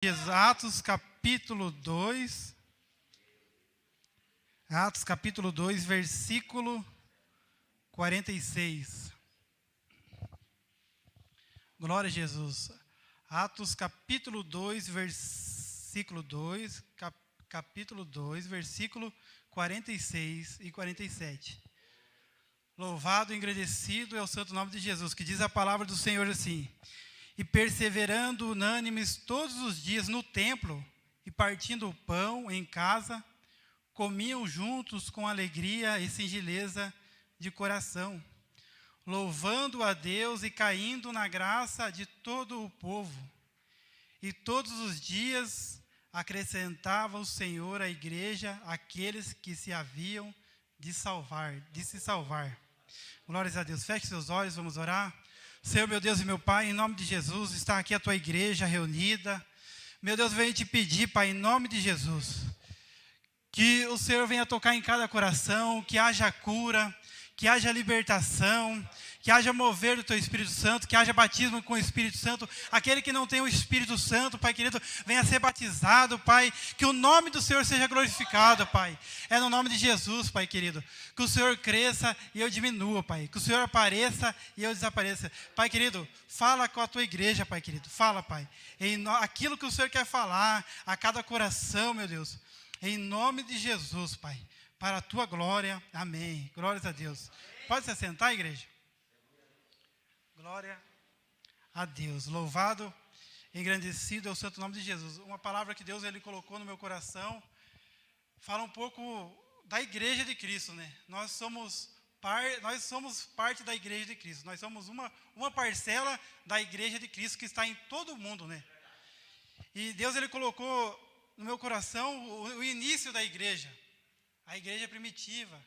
Atos capítulo 2, versículo 46. Glória a Jesus. Atos capítulo 2, versículo 2, capítulo 2, versículo 46 e 47. Louvado e engrandecido é o santo nome de Jesus, que diz a palavra do Senhor assim: e perseverando unânimes todos os dias no templo, e partindo o pão em casa, comiam juntos com alegria e singeleza de coração, louvando a Deus e caindo na graça de todo o povo. E todos os dias acrescentava o Senhor à igreja aqueles que se haviam de se salvar. Glórias a Deus. Feche seus olhos, vamos orar. Senhor, meu Deus e meu Pai, em nome de Jesus, está aqui a Tua igreja reunida. Meu Deus, venho te pedir, Pai, em nome de Jesus, que o Senhor venha tocar em cada coração, que haja cura, que haja libertação, que haja mover do Teu Espírito Santo, que haja batismo com o Espírito Santo. Aquele que não tem o Espírito Santo, Pai querido, venha ser batizado, Pai. Que o nome do Senhor seja glorificado, Pai. É no nome de Jesus, Pai querido. Que o Senhor cresça e eu diminua, Pai. Que o Senhor apareça e eu desapareça. Pai querido, fala com a Tua igreja, Pai querido. Fala, Pai. Aquilo que o Senhor quer falar a cada coração, meu Deus. Em nome de Jesus, Pai. Para a Tua glória. Amém. Glórias a Deus. Pode se assentar, igreja? Glória a Deus. Louvado, engrandecido é o santo nome de Jesus. Uma palavra que Deus ele colocou no meu coração fala um pouco da igreja de Cristo, né? Nós somos parte da igreja de Cristo. Nós somos uma parcela da igreja de Cristo que está em todo o mundo, né? E Deus ele colocou no meu coração o início da igreja, a igreja primitiva,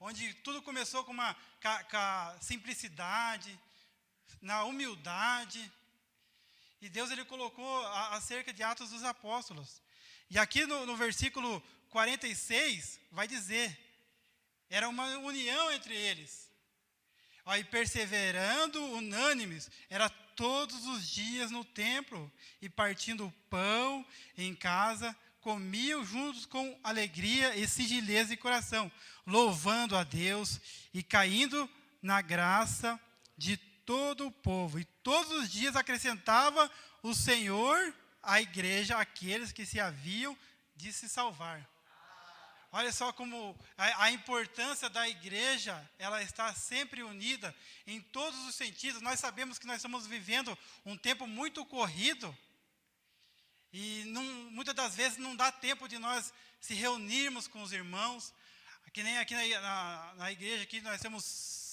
onde tudo começou com uma simplicidade, na humildade, e Deus ele colocou acerca de Atos dos Apóstolos. E aqui no versículo 46 vai dizer, era uma união entre eles. E perseverando unânimes, era todos os dias no templo, e partindo o pão em casa, comiam juntos com alegria e singeleza de coração, louvando a Deus e caindo na graça de todo o povo. E todos os dias acrescentava o Senhor à igreja aqueles que se haviam de se salvar. Olha só como a importância da igreja, ela está sempre unida em todos os sentidos. Nós sabemos que nós estamos vivendo um tempo muito corrido e muitas das vezes não dá tempo de nós se reunirmos com os irmãos. Que nem aqui na igreja, aqui nós temos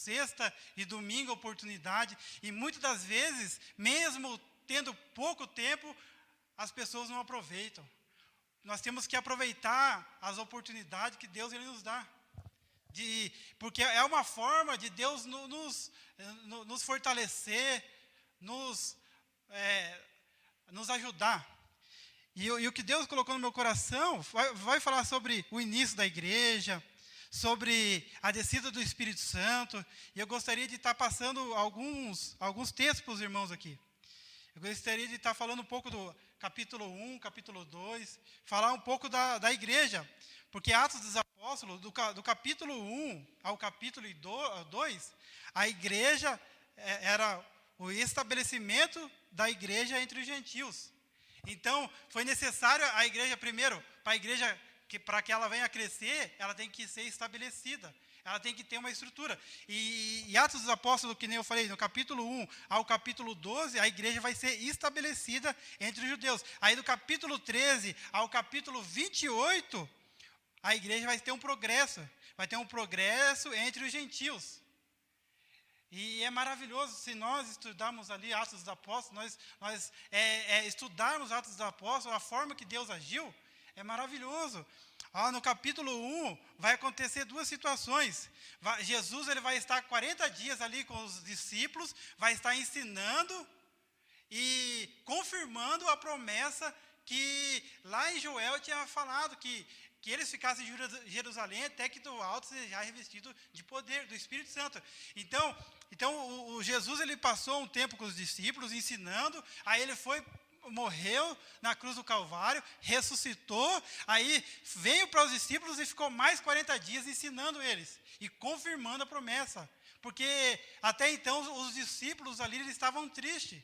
sexta e domingo oportunidade, e muitas das vezes, mesmo tendo pouco tempo, as pessoas não aproveitam. Nós temos que aproveitar as oportunidades que Deus ele nos dá. Porque é uma forma de Deus nos fortalecer, nos ajudar. E o que Deus colocou no meu coração vai falar sobre o início da igreja, sobre a descida do Espírito Santo, e eu gostaria de estar passando alguns textos para os irmãos aqui. Eu gostaria de estar falando um pouco do capítulo 1, capítulo 2, falar um pouco da igreja, porque Atos dos Apóstolos, do capítulo 1 ao capítulo 2, a igreja era o estabelecimento da igreja entre os gentios. Então, foi necessário a igreja, primeiro, para que ela venha a crescer, ela tem que ser estabelecida. Ela tem que ter uma estrutura. E Atos dos Apóstolos, que nem eu falei, no capítulo 1 ao capítulo 12, a igreja vai ser estabelecida entre os judeus. Aí do capítulo 13 ao capítulo 28, a igreja vai ter um progresso. Vai ter um progresso entre os gentios. E é maravilhoso se nós estudarmos ali Atos dos Apóstolos, nós estudarmos Atos dos Apóstolos, a forma que Deus agiu, é maravilhoso. No capítulo 1 vai acontecer duas situações. Jesus ele vai estar 40 dias ali com os discípulos, vai estar ensinando e confirmando a promessa que lá em Joel tinha falado, que eles ficassem em Jerusalém até que do alto seja revestido de poder, do Espírito Santo. Então o Jesus ele passou um tempo com os discípulos ensinando, aí ele foi morreu na cruz do Calvário, ressuscitou, aí veio para os discípulos e ficou mais 40 dias ensinando eles e confirmando a promessa. Porque até então os discípulos ali eles estavam tristes.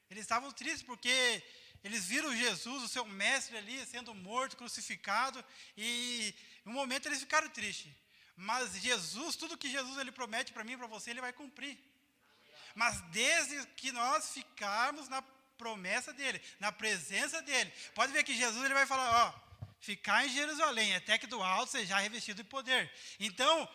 Eles estavam tristes porque eles viram Jesus, o seu mestre ali, sendo morto, crucificado, e em um momento eles ficaram tristes. Mas Jesus, tudo que Jesus ele promete para mim e para você, ele vai cumprir. Mas desde que nós ficarmos na promessa dele, na presença dele, pode ver que Jesus ele vai falar, ó, ficar em Jerusalém, até que do alto seja revestido de poder. Então,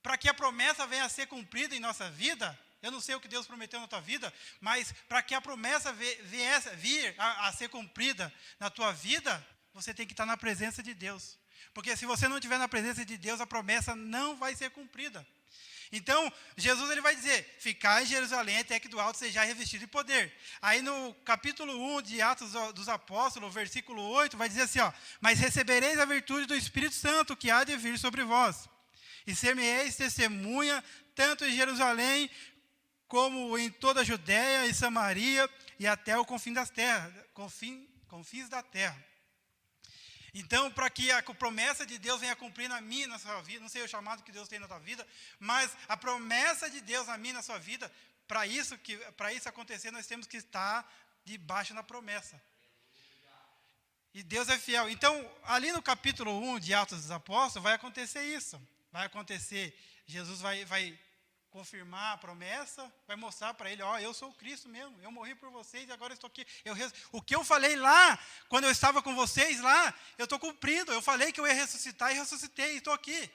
para que a promessa venha a ser cumprida em nossa vida, eu não sei o que Deus prometeu na tua vida, mas para que a promessa vir a ser cumprida na tua vida, você tem que estar na presença de Deus. Porque se você não estiver na presença de Deus, a promessa não vai ser cumprida. Então, Jesus ele vai dizer, ficar em Jerusalém até que do alto seja revestido de poder. Aí no capítulo 1 de Atos dos Apóstolos, versículo 8, vai dizer assim, ó, mas recebereis a virtude do Espírito Santo que há de vir sobre vós. E ser-me-eis testemunha, tanto em Jerusalém, como em toda a Judéia e Samaria, e até o confins da terra. Então, para que a promessa de Deus venha cumprir na minha e na sua vida, não sei o chamado que Deus tem na tua vida, mas a promessa de Deus na minha e na sua vida, para isso acontecer, nós temos que estar debaixo da promessa. E Deus é fiel. Então, ali no capítulo 1 de Atos dos Apóstolos, vai acontecer isso. Vai acontecer, Jesus vai confirmar a promessa, vai mostrar para ele, ó, eu sou o Cristo mesmo, eu morri por vocês e agora estou aqui. O que eu falei lá, quando eu estava com vocês lá, eu estou cumprindo. Eu falei que eu ia ressuscitar e ressuscitei, e estou aqui.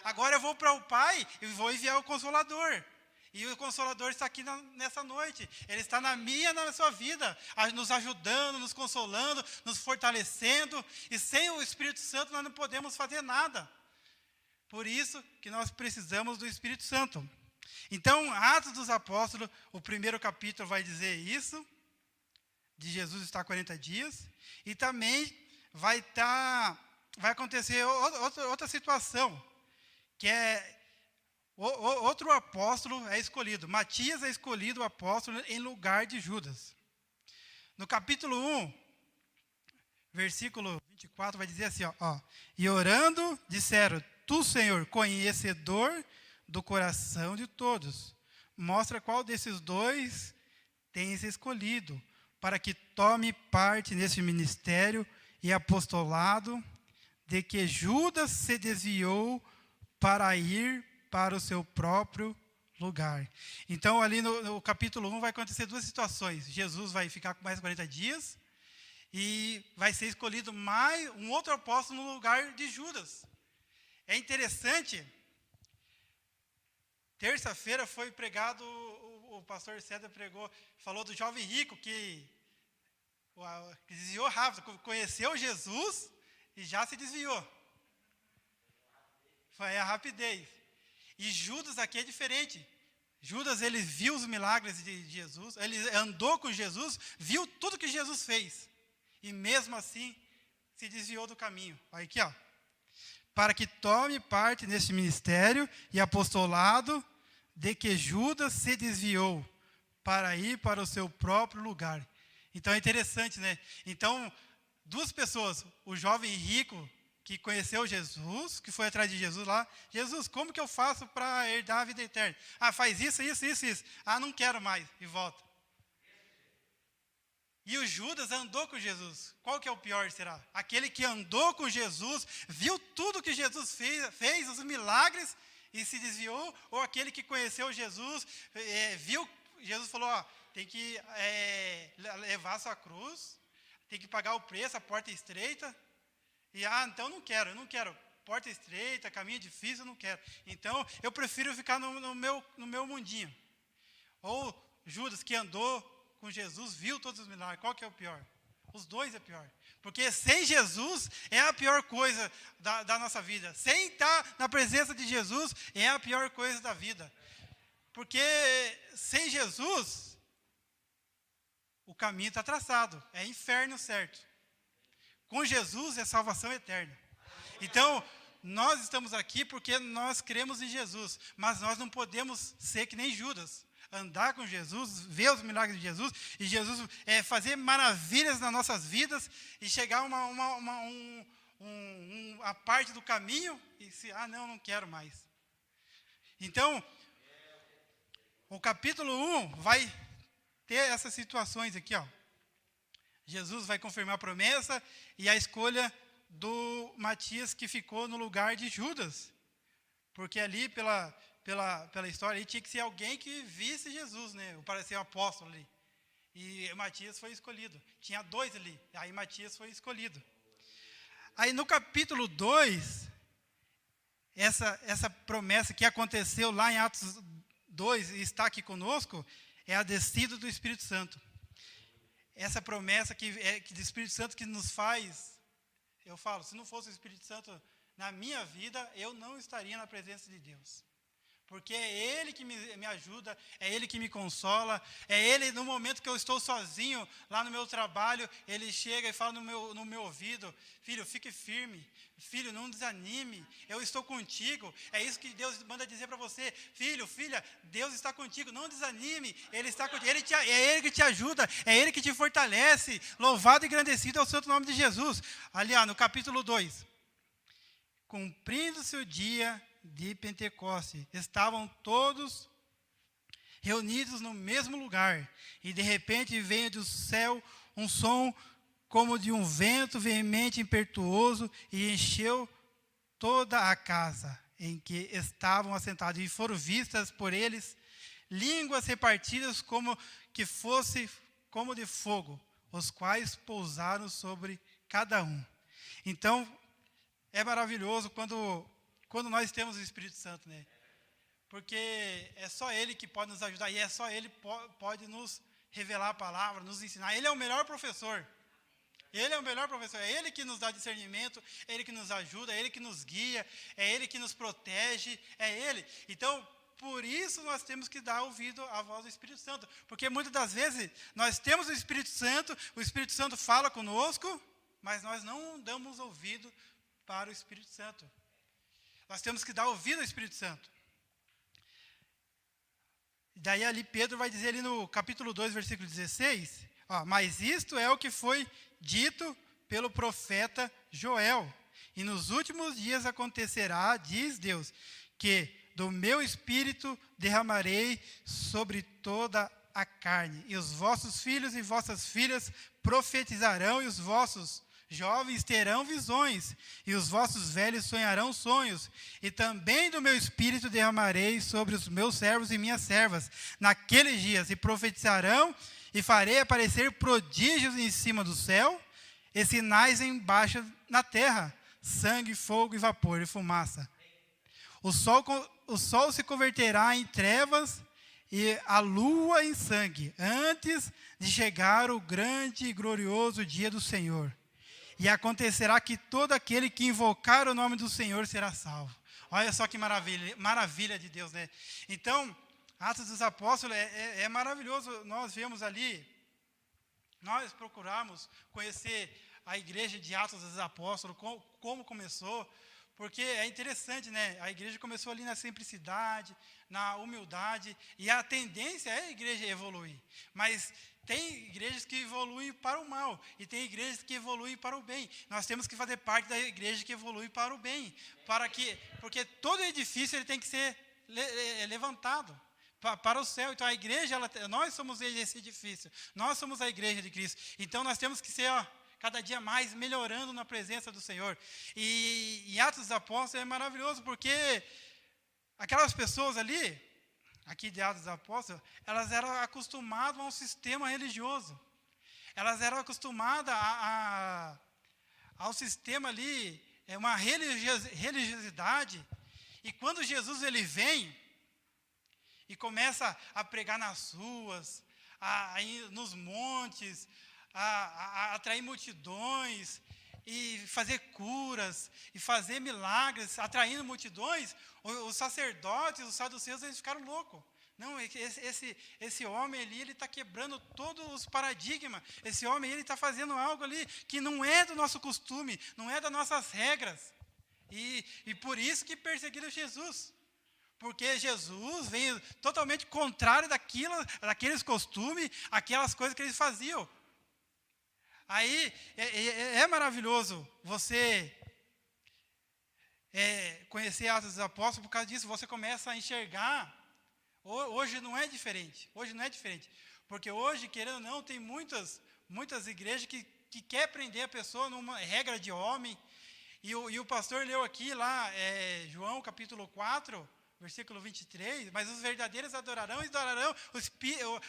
Agora eu vou para o Pai e vou enviar o Consolador. E o Consolador está aqui nessa noite. Ele está na minha e na sua vida, nos ajudando, nos consolando, nos fortalecendo. E sem o Espírito Santo nós não podemos fazer nada. Por isso que nós precisamos do Espírito Santo. Então, Atos dos Apóstolos, o primeiro capítulo vai dizer isso, de Jesus estar 40 dias, e também vai acontecer outra situação, que é outro apóstolo é escolhido. Matias é escolhido o apóstolo em lugar de Judas. No capítulo 1, versículo 24, vai dizer assim, ó, e orando, disseram, tu, Senhor, conhecedor do coração de todos, mostra qual desses dois tens escolhido, para que tome parte nesse ministério e apostolado, de que Judas se desviou para ir para o seu próprio lugar. Então, ali no capítulo 1 vai acontecer duas situações. Jesus vai ficar com mais 40 dias e vai ser escolhido mais um outro apóstolo no lugar de Judas. É interessante, terça-feira foi pregado, o pastor César falou do jovem rico que desviou rápido, conheceu Jesus e já se desviou. Foi a rapidez. E Judas aqui é diferente. Judas, ele viu os milagres de Jesus, ele andou com Jesus, viu tudo que Jesus fez. E mesmo assim, se desviou do caminho. Olha aqui, ó. Para que tome parte neste ministério e apostolado, de que Judas se desviou para ir para o seu próprio lugar. Então é interessante, né? Então, duas pessoas, o jovem rico que conheceu Jesus, que foi atrás de Jesus lá, Jesus, como que eu faço para herdar a vida eterna? Ah, faz isso. Ah, não quero mais, e volta. E o Judas andou com Jesus. Qual que é o pior, será? Aquele que andou com Jesus, viu tudo que Jesus fez os milagres, e se desviou, ou aquele que conheceu Jesus, viu, Jesus falou, ó, tem que levar a sua cruz, tem que pagar o preço, a porta é estreita, e então eu não quero, porta estreita, caminho difícil, eu não quero. Então, eu prefiro ficar no meu mundinho. Ou Judas, que andou com Jesus, viu todos os milagres. Qual que é o pior? Os dois é pior. Porque sem Jesus é a pior coisa da nossa vida. Sem estar na presença de Jesus é a pior coisa da vida. Porque sem Jesus, o caminho está traçado. É inferno certo. Com Jesus é salvação eterna. Então, nós estamos aqui porque nós cremos em Jesus. Mas nós não podemos ser que nem Judas. andar com Jesus, ver os milagres de Jesus, e Jesus fazer maravilhas nas nossas vidas, e chegar a parte do caminho, e não quero mais. Então, o capítulo 1 vai ter essas situações aqui, ó. Jesus vai confirmar a promessa e a escolha do Matias, que ficou no lugar de Judas. Porque ali, pela história, ali, tinha que ser alguém que visse Jesus, né? Para ser o apóstolo ali. E Matias foi escolhido. Tinha 2 ali, aí Matias foi escolhido. Aí no capítulo 2, essa promessa que aconteceu lá em Atos 2 e está aqui conosco, é a descida do Espírito Santo. Essa promessa que do Espírito Santo que nos faz, eu falo, se não fosse o Espírito Santo na minha vida, eu não estaria na presença de Deus. Porque é Ele que me ajuda, é Ele que me consola, é Ele, no momento que eu estou sozinho, lá no meu trabalho, Ele chega e fala no meu ouvido: filho, fique firme, filho, não desanime, eu estou contigo. É isso que Deus manda dizer para você: filho, filha, Deus está contigo, não desanime, Ele está contigo, é Ele que te ajuda, é Ele que te fortalece. Louvado e engrandecido é o santo nome de Jesus. Ali, no capítulo 2, cumprindo-se o dia de Pentecoste, estavam todos reunidos no mesmo lugar, e de repente veio do céu um som como de um vento veemente e impetuoso, e encheu toda a casa em que estavam assentados, e foram vistas por eles línguas repartidas como que fosse como de fogo, os quais pousaram sobre cada um. Então, é maravilhoso quando nós temos o Espírito Santo, né? Porque é só Ele que pode nos ajudar, e é só Ele pode nos revelar a palavra, nos ensinar. Ele é o melhor professor. Ele é o melhor professor. É Ele que nos dá discernimento, é Ele que nos ajuda, é Ele que nos guia, é Ele que nos protege, é Ele. Então, por isso nós temos que dar ouvido à voz do Espírito Santo. Porque muitas das vezes nós temos o Espírito Santo fala conosco, mas nós não damos ouvido para o Espírito Santo. Nós temos que dar ouvido ao Espírito Santo. Daí ali Pedro vai dizer ali no capítulo 2, versículo 16, mas isto é o que foi dito pelo profeta Joel. E nos últimos dias acontecerá, diz Deus, que do meu espírito derramarei sobre toda a carne. E os vossos filhos e vossas filhas profetizarão, e os vossos jovens terão visões, e os vossos velhos sonharão sonhos, e também do meu espírito derramarei sobre os meus servos e minhas servas naqueles dias, e profetizarão, e farei aparecer prodígios em cima do céu, e sinais embaixo na terra, sangue, fogo e vapor e fumaça. O sol se converterá em trevas e a lua em sangue, antes de chegar o grande e glorioso dia do Senhor. E acontecerá que todo aquele que invocar o nome do Senhor será salvo. Olha só que maravilha de Deus, né? Então, Atos dos Apóstolos é maravilhoso. Nós vemos ali, nós procuramos conhecer a igreja de Atos dos Apóstolos, como começou, porque é interessante, né? A igreja começou ali na simplicidade, na humildade, e a tendência é a igreja evoluir. Mas tem igrejas que evoluem para o mal, e tem igrejas que evoluem para o bem. Nós temos que fazer parte da igreja que evolui para o bem, porque todo edifício ele tem que ser levantado para o céu. Então a igreja, nós somos esse edifício, nós somos a igreja de Cristo. Então nós temos que ser cada dia mais melhorando na presença do Senhor. E em Atos dos Apóstolos é maravilhoso, porque aquelas pessoas ali, aqui de Atos dos Apóstolos, elas eram acostumadas a um sistema religioso. Elas eram acostumadas ao sistema ali, uma religiosidade. E quando Jesus ele vem e começa a pregar nas ruas, a ir nos montes, a atrair multidões, e fazer curas, e fazer milagres, atraindo multidões, os sacerdotes, os saduceus, eles ficaram loucos. Não, esse homem ali, ele está quebrando todos os paradigmas. Esse homem, ele está fazendo algo ali que não é do nosso costume, não é das nossas regras. E por isso que perseguiram Jesus. porque Jesus veio totalmente contrário daqueles costumes, aquelas coisas que eles faziam. Aí é maravilhoso você conhecer Atos dos Apóstolos. Por causa disso, você começa a enxergar. Hoje não é diferente. Porque hoje, querendo ou não, tem muitas igrejas que quer prender a pessoa numa regra de homem. E o pastor leu aqui lá, João capítulo 4, versículo 23, mas os verdadeiros adorarão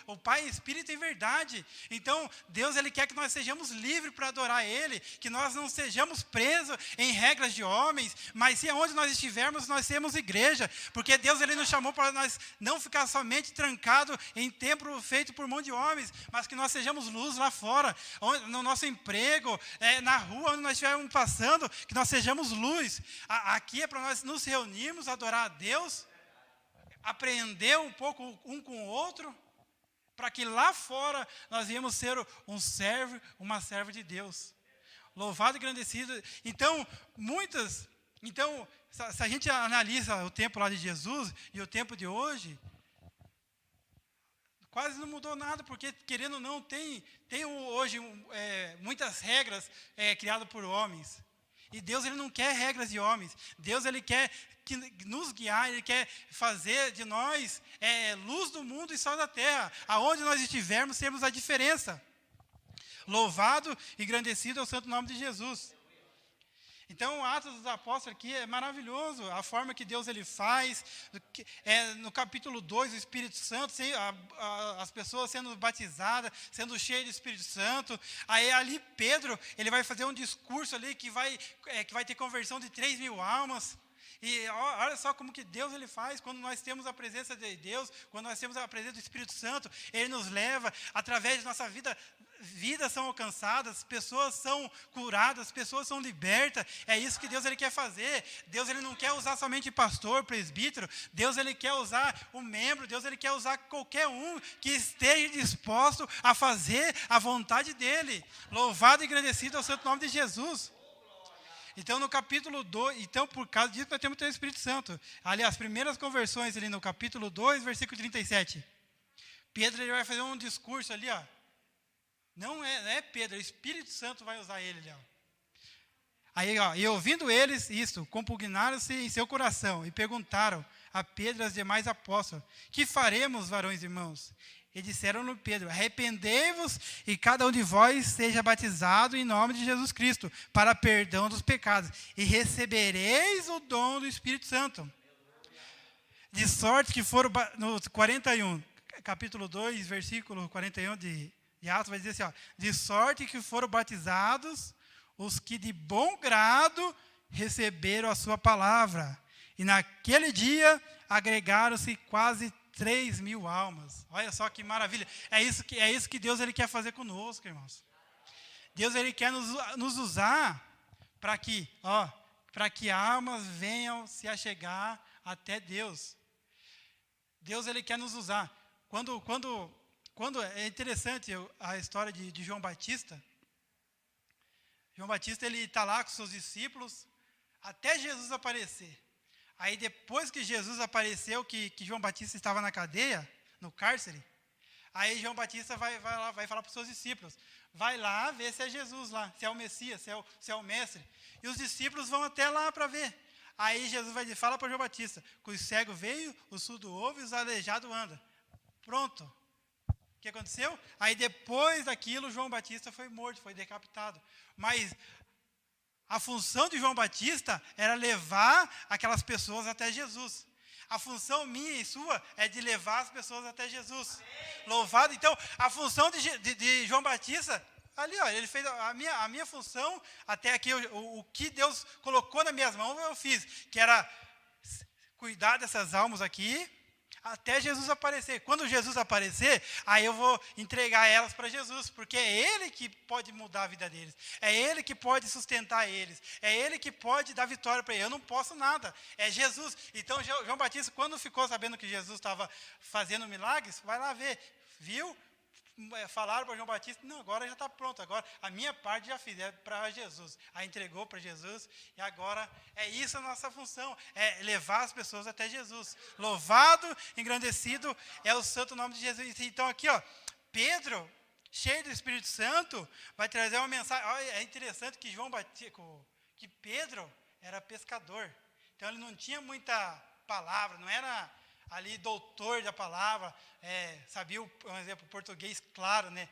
o Pai Espírito em verdade. Então, Deus ele quer que nós sejamos livres para adorar Ele, que nós não sejamos presos em regras de homens, mas se aonde nós estivermos, nós temos igreja, porque Deus ele nos chamou para nós não ficar somente trancado em templo feito por mão de homens, mas que nós sejamos luz lá fora, no nosso emprego, na rua, onde nós estivermos passando, que nós sejamos luz. Aqui é para nós nos reunirmos, adorar a Deus, aprender um pouco um com o outro, para que lá fora nós viemos ser um servo, uma serva de Deus. Louvado e engrandecido. Então, se a gente analisa o tempo lá de Jesus e o tempo de hoje, quase não mudou nada, porque, querendo ou não, tem hoje muitas regras criadas por homens. E Deus ele não quer regras de homens. Deus ele quer nos guiar, Ele quer fazer de nós luz do mundo e sal da terra. Aonde nós estivermos, temos a diferença. Louvado e engrandecido é o santo nome de Jesus. Então, o Atos dos Apóstolos aqui é maravilhoso, a forma que Deus ele faz. No capítulo 2, o Espírito Santo, as pessoas sendo batizadas, sendo cheias do Espírito Santo. Aí ali Pedro, ele vai fazer um discurso ali que vai ter conversão de 3.000 almas. E olha só como que Deus ele faz, quando nós temos a presença de Deus, quando nós temos a presença do Espírito Santo, Ele nos leva, através de nossa vida, vidas são alcançadas, pessoas são curadas, pessoas são libertas. É isso que Deus ele quer fazer. Deus ele não quer usar somente pastor, presbítero. Deus ele quer usar o membro. Deus ele quer usar qualquer um que esteja disposto a fazer a vontade dele. Louvado e agradecido ao santo nome de Jesus. Então, no capítulo 2, por causa disso, nós temos o Espírito Santo. Ali, as primeiras conversões, ali no capítulo 2, versículo 37. Pedro ele vai fazer um discurso ali, ó. Não é Pedro, o Espírito Santo vai usar ele ali, ó. Aí, ó, e ouvindo eles isto, compugnaram-se em seu coração e perguntaram a Pedro e aos demais apóstolos: que faremos, varões e irmãos? E disseram-lhe Pedro: arrependei-vos e cada um de vós seja batizado em nome de Jesus Cristo, para perdão dos pecados, e recebereis o dom do Espírito Santo. De sorte que foram, no 41, capítulo 2, versículo 41 de Atos, vai dizer assim, ó, de sorte que foram batizados os que de bom grado receberam a sua palavra. E naquele dia agregaram-se quase 3.000 almas. Olha só que maravilha. É isso que Deus ele quer fazer conosco, irmãos. Deus ele quer nos usar para que almas venham se achegar até Deus. Deus ele quer nos usar. Quando é interessante a história de João Batista. João Batista ele está lá com seus discípulos até Jesus aparecer. Aí depois que Jesus apareceu, que João Batista estava na cadeia, no cárcere, aí João Batista vai falar para os seus discípulos: vai lá ver se é Jesus lá, se é o Messias, se é o Mestre. E os discípulos vão até lá para ver. Aí Jesus fala para João Batista: que o cego veio, o surdo ouve e os aleijados andam. Pronto. O que aconteceu? Aí depois daquilo, João Batista foi morto, foi decapitado. Mas a função de João Batista era levar aquelas pessoas até Jesus. A função minha e sua é de levar as pessoas até Jesus. Amém. Louvado. Então, a função de João Batista, ali, ó, ele fez a minha função, até aqui, o que Deus colocou nas minhas mãos, eu fiz, que era cuidar dessas almas aqui, até Jesus aparecer. Quando Jesus aparecer, aí eu vou entregar elas para Jesus, porque é Ele que pode mudar a vida deles, é Ele que pode sustentar eles, é Ele que pode dar vitória para eles. Eu não posso nada, é Jesus. Então João Batista, quando ficou sabendo que Jesus estava fazendo milagres, vai lá ver, viu? falaram para João Batista, não, agora já está pronto, agora a minha parte já fiz, é para Jesus. Aí entregou para Jesus e agora é isso a nossa função, é levar as pessoas até Jesus. Louvado, engrandecido é o santo nome de Jesus. Então aqui, ó, Pedro, cheio do Espírito Santo, vai trazer uma mensagem. Olha, é interessante que que Pedro era pescador. Então ele não tinha muita palavra, não era ali doutor da palavra, sabia, por exemplo, português claro, né?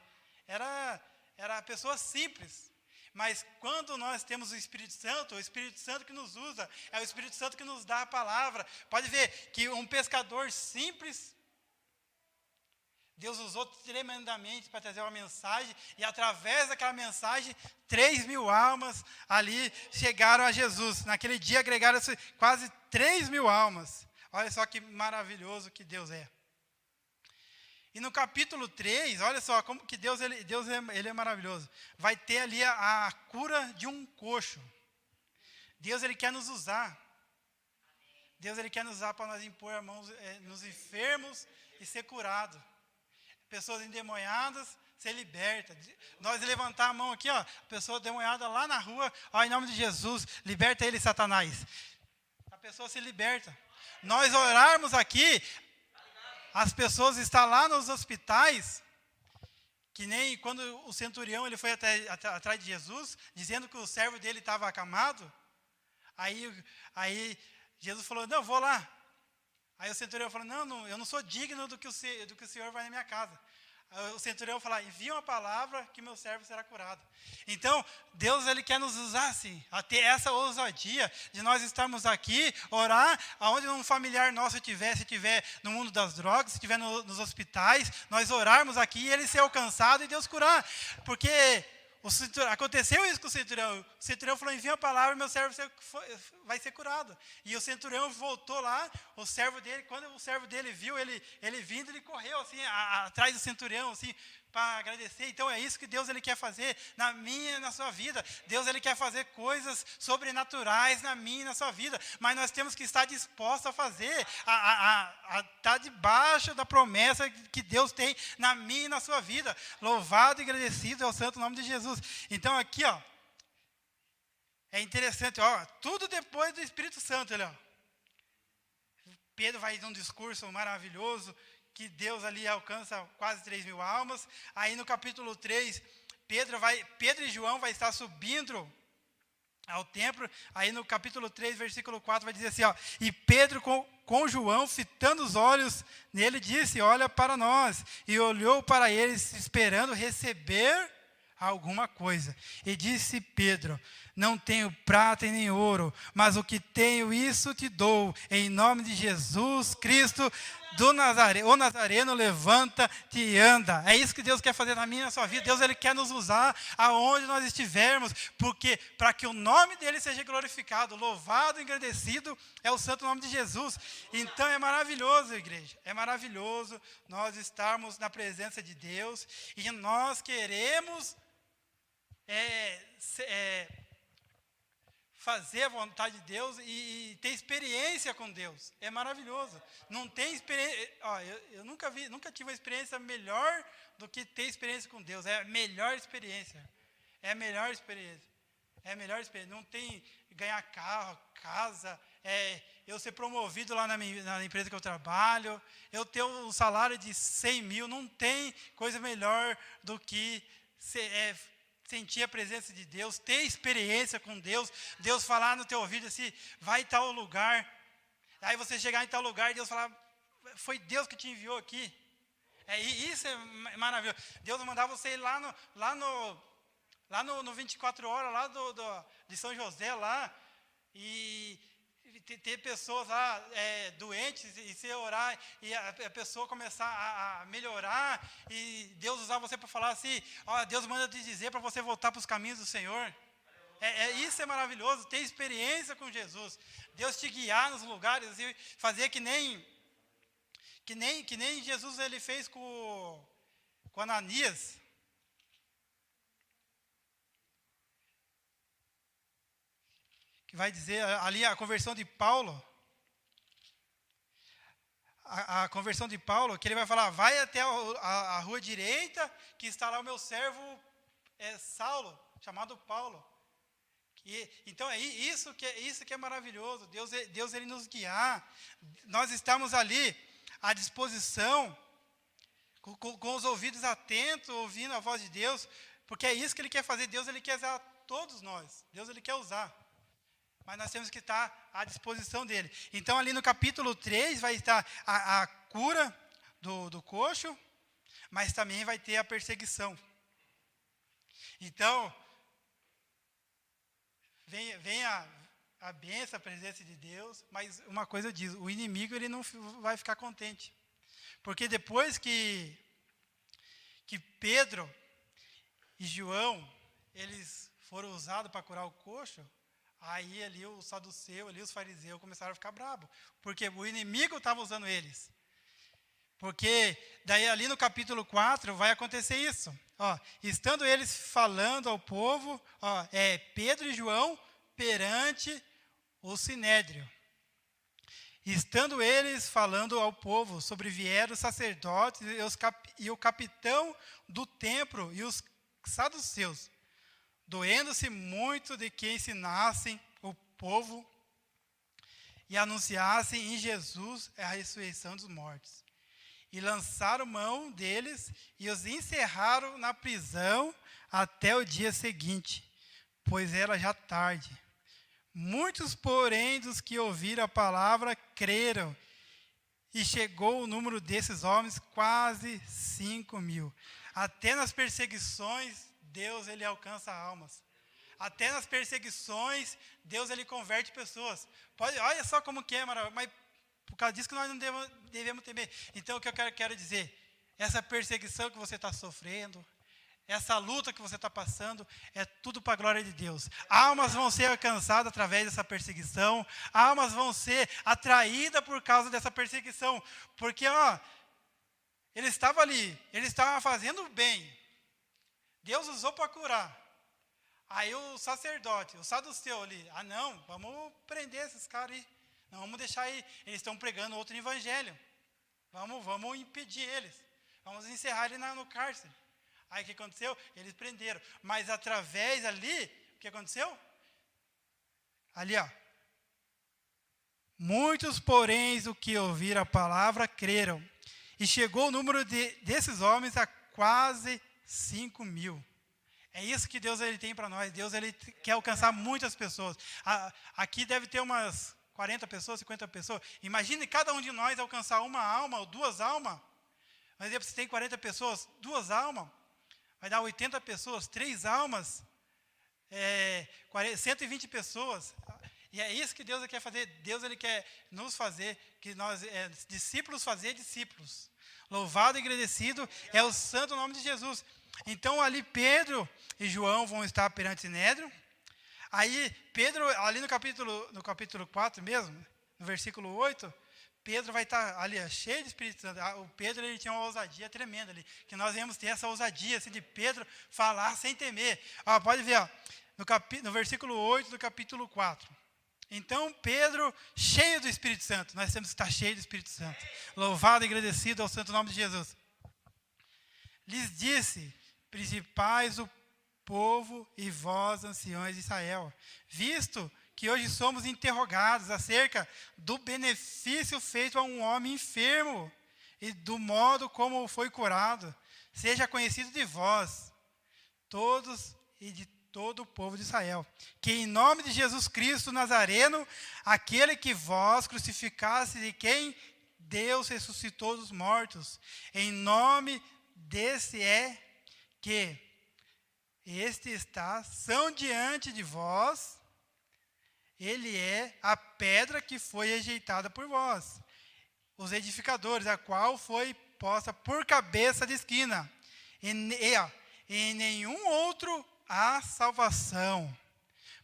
Era pessoa simples. Mas quando nós temos o Espírito Santo que nos usa, é o Espírito Santo que nos dá a palavra. Pode ver que um pescador simples, Deus usou tremendamente para trazer uma mensagem, e através daquela mensagem, 3.000 almas ali chegaram a Jesus. Naquele dia agregaram-se quase 3.000 almas. Olha só que maravilhoso que Deus é. E no capítulo 3, olha só como que Deus ele é maravilhoso. Vai ter ali a cura de um coxo. Deus ele quer nos usar. Deus ele quer nos usar para nós impor as mãos nos enfermos e ser curado. Pessoas endemoniadas ser libertas. Nós levantar a mão aqui, ó, pessoa endemoniada lá na rua, ó, em nome de Jesus, liberta ele, Satanás. A pessoa se liberta. Nós orarmos aqui, as pessoas estão lá nos hospitais, que nem quando o centurião ele foi atrás de Jesus, dizendo que o servo dele estava acamado. Aí Jesus falou, não, vou lá. Aí o centurião falou, não, eu não sou digno do que o senhor vai na minha casa. O centurião falou, envia uma palavra que meu servo será curado. Então, Deus ele quer nos usar assim, a ter essa ousadia de nós estarmos aqui, orar, aonde um familiar nosso estiver, se estiver no mundo das drogas, se estiver nos hospitais, nós orarmos aqui e ele ser alcançado e Deus curar. Porque aconteceu isso com o centurião falou, envia a palavra e meu servo vai ser curado. E o centurião voltou lá, o servo dele, quando o servo dele viu ele vindo, ele correu assim, atrás do centurião, assim, para agradecer. Então é isso que Deus ele quer fazer na minha e na sua vida. Deus ele quer fazer coisas sobrenaturais na minha e na sua vida, mas nós temos que estar dispostos a fazer, a estar debaixo da promessa que Deus tem na minha e na sua vida. Louvado e agradecido é o santo nome de Jesus. Então aqui, ó, é interessante, ó, tudo depois do Espírito Santo, ó. Pedro vai dar um discurso maravilhoso, que Deus ali alcança quase 3.000 almas. Aí no capítulo 3, Pedro e João vai estar subindo ao templo. Aí no capítulo 3, versículo 4, vai dizer assim, ó, e Pedro com João, fitando os olhos nele, disse, olha para nós. E olhou para eles, esperando receber alguma coisa. E disse Pedro, não tenho prata e nem ouro, mas o que tenho, isso te dou. Em nome de Jesus Cristo do Nazareno. O Nazareno, levanta-te e anda. É isso que Deus quer fazer na minha e na sua vida. Deus ele quer nos usar aonde nós estivermos, porque para que o nome dele seja glorificado, louvado e agradecido é o santo nome de Jesus. Então é maravilhoso, igreja. É maravilhoso nós estarmos na presença de Deus e nós queremos fazer a vontade de Deus e ter experiência com Deus. É maravilhoso. Não tem experiência. Eu nunca tive uma experiência melhor do que ter experiência com Deus. É a melhor experiência. É a melhor experiência. É a melhor experiência. Não tem ganhar carro, casa, eu ser promovido lá na empresa que eu trabalho, eu ter um salário de 100 mil. Não tem coisa melhor do que sentir a presença de Deus, ter experiência com Deus, Deus falar no teu ouvido assim, vai em tal lugar, aí você chegar em tal lugar e Deus falar, foi Deus que te enviou aqui. Isso é maravilhoso. Deus mandar você ir lá no 24 horas, lá de São José, lá, e ter pessoas lá doentes e você orar e a pessoa começar a melhorar e Deus usar você para falar assim, Deus manda te dizer para você voltar para os caminhos do Senhor. Isso é maravilhoso, ter experiência com Jesus. Deus te guiar nos lugares e fazer que nem Jesus ele fez com Ananias. Que vai dizer ali a conversão de Paulo. a conversão de Paulo, que ele vai falar, vai até a rua direita, que está lá o meu servo Saulo, chamado Paulo. Então é isso que é maravilhoso, Deus ele nos guiar, nós estamos ali à disposição, com os ouvidos atentos, ouvindo a voz de Deus, porque é isso que ele quer fazer. Deus ele quer usar todos nós, Deus ele quer usar, mas nós temos que estar à disposição dele. Então ali no capítulo 3 vai estar a cura do coxo, mas também vai ter a perseguição. Então vem a bênção, a presença de Deus, mas uma coisa eu digo, o inimigo ele não vai ficar contente. Porque depois que Pedro e João, eles foram usados para curar o coxo, aí ali o saduceu, ali os fariseus começaram a ficar bravos, porque o inimigo estava usando eles. Porque daí ali no capítulo 4 vai acontecer isso. Estando eles falando ao povo, Pedro e João perante o sinédrio. Estando eles falando ao povo, sobrevieram os sacerdotes e o capitão do templo e os saduceus, doendo-se muito de que ensinassem o povo e anunciassem em Jesus a ressurreição dos mortos. E lançaram mão deles e os encerraram na prisão até o dia seguinte, pois era já tarde. Muitos, porém, dos que ouviram a palavra, creram, e chegou o número desses homens quase 5.000. Até nas perseguições, Deus ele alcança almas. Até nas perseguições, Deus ele converte pessoas. Olha só como que é, mas por causa disso que nós não devemos temer. Então, o que eu quero dizer, essa perseguição que você está sofrendo, essa luta que você está passando, é tudo para a glória de Deus. Almas vão ser alcançadas através dessa perseguição, almas vão ser atraídas por causa dessa perseguição, porque eles estavam ali, eles estavam fazendo bem, Deus usou para curar. Aí o sacerdote, o saduceu ali, não, vamos prender esses caras aí, não vamos deixar aí, eles estão pregando outro evangelho, vamos impedir eles, vamos encerrar ele no cárcere. Aí o que aconteceu? Eles prenderam. Mas através ali, o que aconteceu? Ali, muitos, porém, do que ouviram a palavra, creram. E chegou o número desses homens a quase 5.000. É isso que Deus ele tem para nós. Deus ele quer alcançar muitas pessoas. Aqui deve ter umas 40 pessoas, 50 pessoas. Imagine cada um de nós alcançar uma alma ou duas almas. Por exemplo, se tem 40 pessoas, 2 almas. Vai dar 80 pessoas, 3 almas, 120 pessoas. E é isso que Deus quer fazer. Deus ele quer nos fazer, que nós, discípulos fazer discípulos. Louvado e agradecido é o santo nome de Jesus. Então ali Pedro e João vão estar perante o sinédrio. Aí Pedro, ali no capítulo 4 mesmo, no versículo 8, Pedro vai estar ali, cheio de Espírito Santo. O Pedro ele tinha uma ousadia tremenda ali, que nós íamos ter essa ousadia assim, de Pedro falar sem temer. Pode ver, no versículo 8 do capítulo 4. Então Pedro, cheio do Espírito Santo, nós temos que estar cheio do Espírito Santo. Louvado e agradecido ao santo nome de Jesus. Lhes disse, principais do povo e vós, anciões de Israel, visto que hoje somos interrogados acerca do benefício feito a um homem enfermo e do modo como foi curado, seja conhecido de vós, todos e de todo o povo de Israel, que em nome de Jesus Cristo Nazareno, aquele que vós crucificastes e quem Deus ressuscitou dos mortos, em nome desse que este está, são diante de vós. Ele é a pedra que foi rejeitada por vós, os edificadores, a qual foi posta por cabeça de esquina. Em nenhum outro há salvação,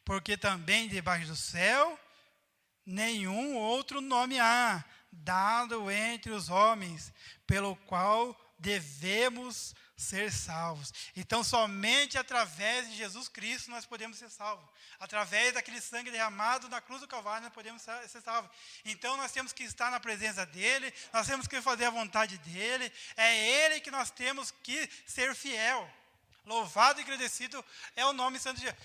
porque também debaixo do céu nenhum outro nome há, dado entre os homens, pelo qual devemos ser salvos. Então, somente através de Jesus Cristo nós podemos ser salvos. Através daquele sangue derramado na cruz do Calvário nós podemos ser salvos. Então, nós temos que estar na presença dEle, nós temos que fazer a vontade dEle, é Ele que nós temos que ser fiel. Louvado e agradecido é o nome santo de Jesus.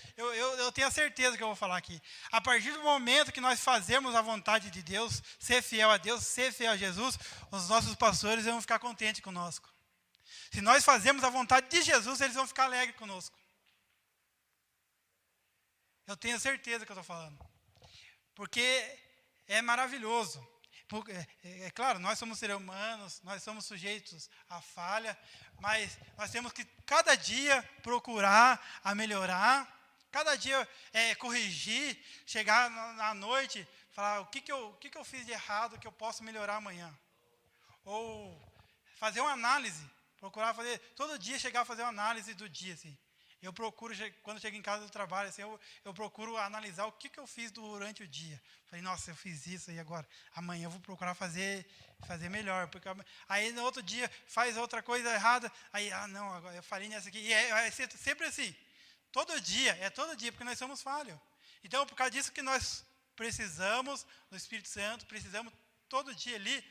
Eu tenho a certeza que eu vou falar aqui. A partir do momento que nós fazemos a vontade de Deus, ser fiel a Deus, ser fiel a Jesus, os nossos pastores vão ficar contentes conosco. Se nós fazemos a vontade de Jesus, eles vão ficar alegres conosco. Eu tenho certeza que eu estou falando. Porque é maravilhoso. É claro, nós somos seres humanos, nós somos sujeitos à falha, mas nós temos que cada dia procurar a melhorar, cada dia corrigir, chegar na noite, falar o que eu fiz de errado que eu posso melhorar amanhã. Ou fazer uma análise. Procurar fazer, todo dia chegar a fazer uma análise do dia, assim. Eu procuro, quando chego em casa do trabalho, assim, eu procuro analisar o que eu fiz durante o dia. Falei, nossa, eu fiz isso e agora, amanhã eu vou procurar fazer melhor. Porque, aí no outro dia faz outra coisa errada, aí, não, agora eu falei nessa aqui. E é sempre assim, todo dia, porque nós somos falhos. Então, por causa disso que nós precisamos do Espírito Santo, precisamos todo dia ali,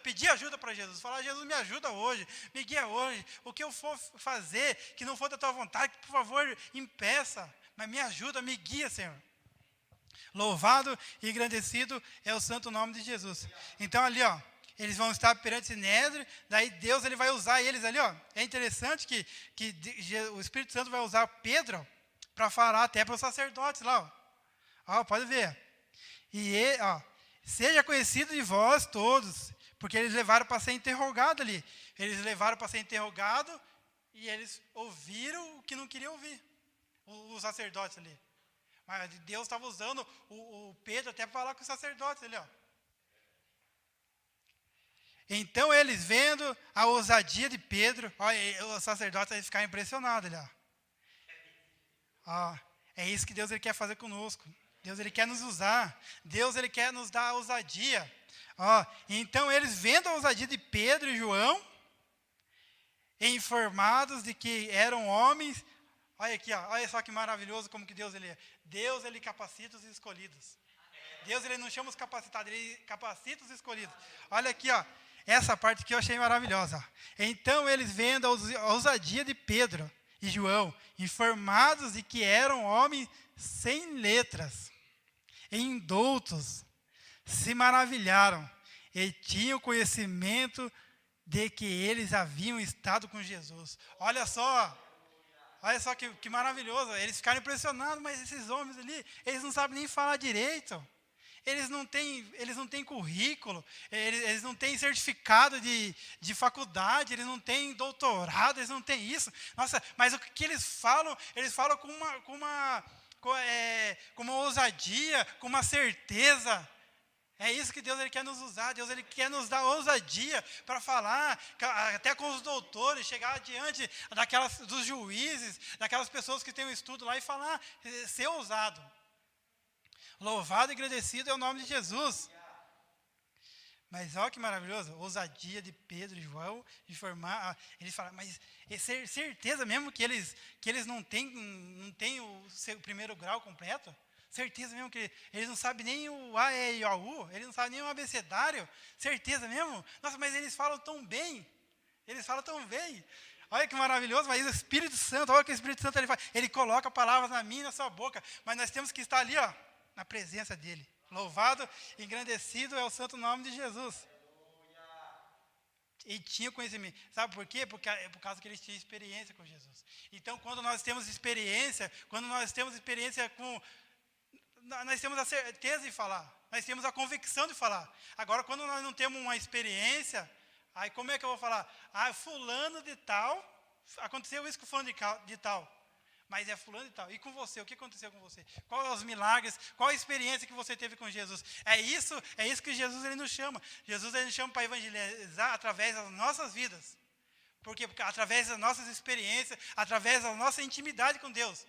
pedir ajuda para Jesus, falar, Jesus, me ajuda hoje, me guia hoje, o que eu for fazer, que não for da tua vontade, por favor, impeça, mas me ajuda, me guia, Senhor. Louvado e engrandecido é o santo nome de Jesus. Então ali, eles vão estar perante esse Sinédrio, daí Deus ele vai usar eles ali, É interessante que o Espírito Santo vai usar Pedro para falar até para os sacerdotes lá, pode ver. E ele, seja conhecido de vós todos, porque eles levaram para ser interrogado ali. Eles levaram para ser interrogado e eles ouviram o que não queriam ouvir, os sacerdotes ali. Mas Deus estava usando o Pedro até para falar com os sacerdotes ali, Então, eles vendo a ousadia de Pedro, os sacerdotes aí ficaram impressionados ali, é isso que Deus ele quer fazer conosco. Deus ele quer nos usar. Deus ele quer nos dar a ousadia. Então eles vendo a ousadia de Pedro e João, informados de que eram homens. Olha aqui, olha só que maravilhoso como que Deus ele é. Deus ele capacita os escolhidos. Deus ele não chama os capacitados, ele capacita os escolhidos. Olha aqui, essa parte que eu achei maravilhosa. Então eles vendo a ousadia de Pedro e João, informados de que eram homens sem letras, indoutos, se maravilharam e tinham conhecimento de que eles haviam estado com Jesus. Olha só que maravilhoso. Eles ficaram impressionados, mas esses homens ali, eles não sabem nem falar direito. Eles não têm currículo, eles não têm certificado de faculdade, eles não têm doutorado, eles não têm isso. Nossa, mas o que eles falam com uma ousadia, com uma certeza. É isso que Deus ele quer nos usar. Deus ele quer nos dar ousadia para falar, até com os doutores, chegar diante dos juízes, daquelas pessoas que têm um estudo lá e falar, ser ousado. Louvado e agradecido é o nome de Jesus. Mas olha que maravilhoso, ousadia de Pedro e João de formar. Eles falam, mas é certeza mesmo que eles não têm o seu primeiro grau completo? Certeza mesmo que eles não sabem nem o A, E, I, O, U, eles não sabem nem o abecedário? Certeza mesmo? Nossa, mas eles falam tão bem. Olha que maravilhoso, mas o Espírito Santo, olha o que o Espírito Santo ele faz. Ele coloca palavras na minha e na sua boca, mas nós temos que estar ali, na presença dele. Louvado e engrandecido é o santo nome de Jesus. E tinha conhecimento. Sabe por quê? Porque é por causa que eles tinham experiência com Jesus. Então, quando nós temos experiência nós temos a certeza de falar. Nós temos a convicção de falar. Agora, quando nós não temos uma experiência, aí como é que eu vou falar? Fulano de tal, aconteceu isso com fulano de tal. Mas é fulano e tal. E com você, o que aconteceu com você? Quais são os milagres? Qual a experiência que você teve com Jesus? É isso que Jesus ele nos chama. Jesus ele nos chama para evangelizar através das nossas vidas. Por quê? Porque através das nossas experiências, através da nossa intimidade com Deus.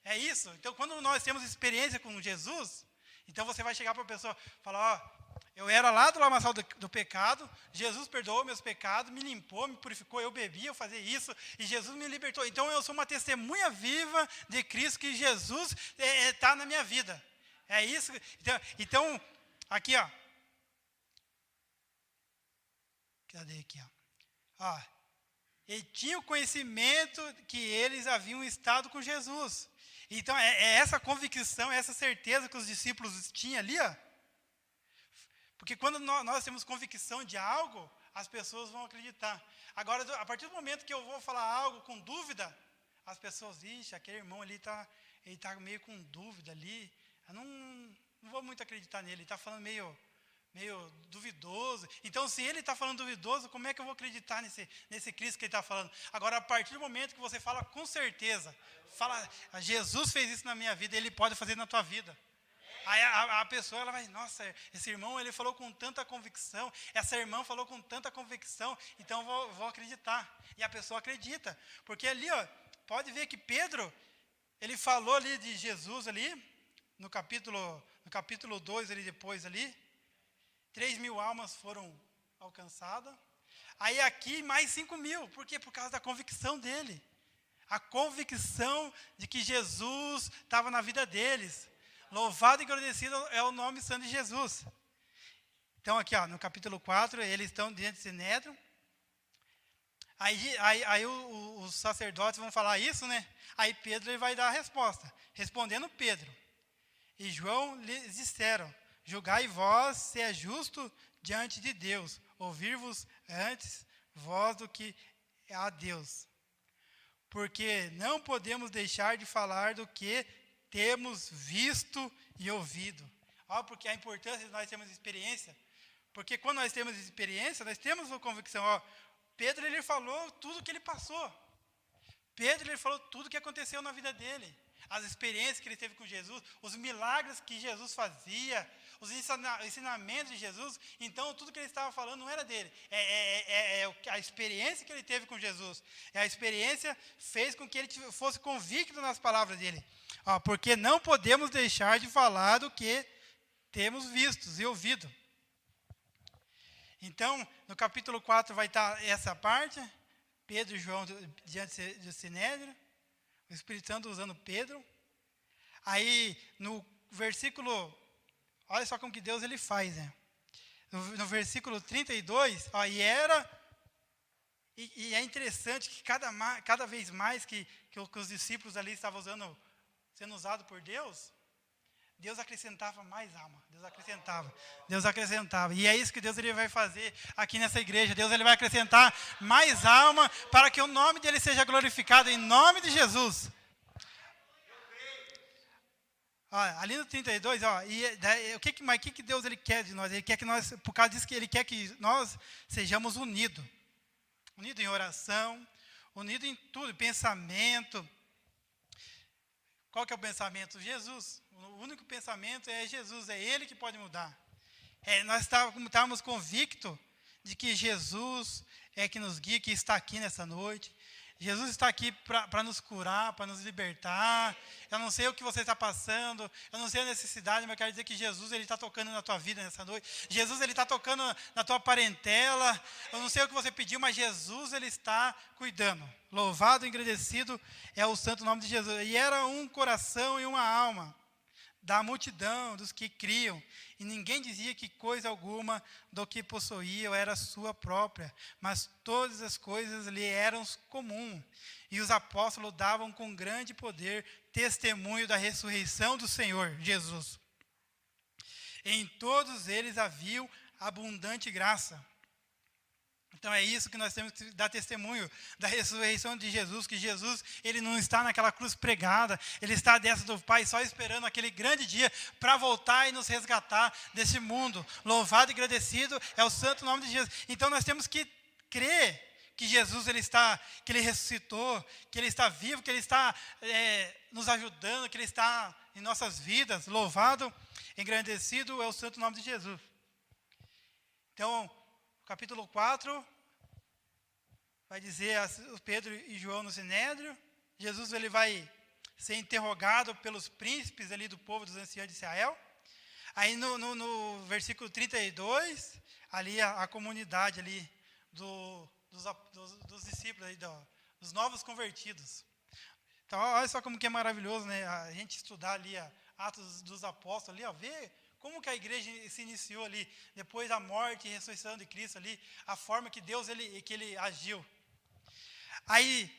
É isso. Então, quando nós temos experiência com Jesus, então você vai chegar para a pessoa e falar, Eu era lá do lamaçal do pecado, Jesus perdoou meus pecados, me limpou, me purificou, eu bebia, eu fazia isso, e Jesus me libertou. Então eu sou uma testemunha viva de Cristo, que Jesus está na minha vida. É isso. Então aqui, ó. Cadê aqui, ó? Ele tinha o conhecimento que eles haviam estado com Jesus. Então é essa convicção, essa certeza que os discípulos tinham ali, ó. Porque quando nós temos convicção de algo, as pessoas vão acreditar. Agora, a partir do momento que eu vou falar algo com dúvida, as pessoas, aquele irmão ali ele está meio com dúvida ali, eu não vou muito acreditar nele, ele está falando meio duvidoso. Então, se ele está falando duvidoso, como é que eu vou acreditar nesse Cristo que ele está falando? Agora, a partir do momento que você fala com certeza, fala, Jesus fez isso na minha vida, ele pode fazer na tua vida. Aí a pessoa, ela vai, nossa, esse irmão, ele falou com tanta convicção, essa irmã falou com tanta convicção, então vou acreditar. E a pessoa acredita, porque ali, ó, pode ver que Pedro, ele falou ali de Jesus ali, no capítulo 2, ali depois ali, 3.000 almas foram alcançadas. Aí aqui mais 5.000, por quê? Por causa da convicção dele. A convicção de que Jesus estava na vida deles. Louvado e agradecido é o nome santo de Jesus. Então aqui, ó, no capítulo 4, eles estão diante de Sinédrio. Aí os sacerdotes vão falar isso, né? Aí Pedro ele vai dar a resposta. Respondendo Pedro e João lhes disseram: julgai vós se é justo diante de Deus, ouvir-vos antes vós do que a Deus. Porque não podemos deixar de falar do que temos visto e ouvido. Porque a importância de nós termos experiência. Porque quando nós temos experiência, nós temos uma convicção. Pedro, ele falou tudo que ele passou. Pedro, ele falou tudo que aconteceu na vida dele. As experiências que ele teve com Jesus, os milagres que Jesus fazia, os ensinamentos de Jesus. Então, tudo que ele estava falando não era dele. A experiência que ele teve com Jesus. A experiência fez com que ele fosse convicto nas palavras dele. Porque não podemos deixar de falar do que temos visto e ouvido. Então, no capítulo 4 vai estar essa parte. Pedro e João diante do Sinédrio. O Espírito Santo usando Pedro. Aí, no versículo... Olha só como que Deus ele faz, né? No versículo 32, e é interessante que cada vez mais que os discípulos ali estavam sendo usados por Deus acrescentava mais alma. Deus acrescentava. E é isso que Deus ele vai fazer aqui nessa igreja. Deus ele vai acrescentar mais alma para que o nome dele seja glorificado em nome de Jesus. Ali no 32, o que Deus ele quer de nós? Ele quer que nós, por causa disso que ele quer que nós sejamos unidos. Unidos em oração, unidos em tudo, pensamento. Qual que é o pensamento? Jesus. O único pensamento é Jesus, é Ele que pode mudar. Nós estávamos convictos de que Jesus é que nos guia, que está aqui nessa noite. Jesus está aqui para nos curar, para nos libertar. Eu não sei o que você está passando, eu não sei a necessidade, mas eu quero dizer que Jesus ele está tocando na tua vida nessa noite. Jesus ele está tocando na tua parentela. Eu não sei o que você pediu, mas Jesus ele está cuidando. Louvado e agradecido é o santo nome de Jesus. E era um coração e uma alma da multidão, dos que criam, e ninguém dizia que coisa alguma do que possuía era sua própria, mas todas as coisas lhe eram comum. E os apóstolos davam com grande poder testemunho da ressurreição do Senhor Jesus. Em todos eles havia abundante graça. Então é isso que nós temos que dar testemunho da ressurreição de Jesus, que Jesus ele não está naquela cruz pregada, ele está à destra do Pai só esperando aquele grande dia para voltar e nos resgatar desse mundo. Louvado e agradecido é o santo nome de Jesus. Então nós temos que crer que Jesus que ele ressuscitou, que ele está vivo, que ele está nos ajudando, que ele está em nossas vidas. Louvado e agradecido é o santo nome de Jesus. Então, capítulo 4, vai dizer Pedro e João no Sinédrio. Jesus ele vai ser interrogado pelos príncipes ali do povo dos anciãos de Israel. Aí no versículo 32, ali a comunidade ali dos discípulos, aí, dos novos convertidos. Então, olha só como que é maravilhoso, né? A gente estudar ali Atos dos Apóstolos, ali, ó, ver como que a igreja se iniciou ali, depois da morte e ressurreição de Cristo ali, a forma que Deus que ele agiu. Aí,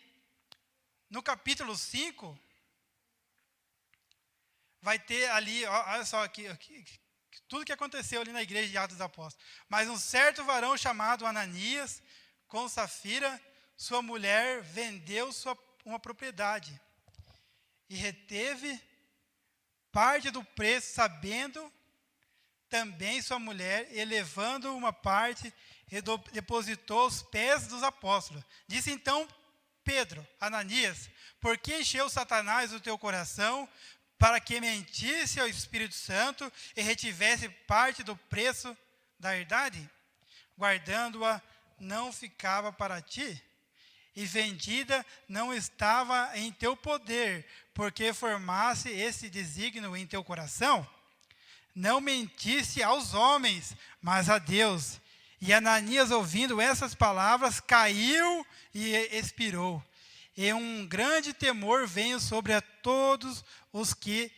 no capítulo 5, vai ter ali, olha só aqui, tudo que aconteceu ali na igreja de Atos dos Apóstolos. Mas um certo varão chamado Ananias, com Safira, sua mulher, vendeu uma propriedade e reteve parte do preço, sabendo também sua mulher, elevando uma parte, depositou aos pés dos apóstolos. Disse então Pedro, Ananias, por que encheu Satanás o teu coração para que mentisse ao Espírito Santo e retivesse parte do preço da herdade? Guardando-a não ficava para ti, e vendida não estava em teu poder, porque formasse esse desígnio em teu coração? Não mentisse aos homens, mas a Deus. E Ananias, ouvindo essas palavras, caiu e expirou. E um grande temor veio sobre a todos os que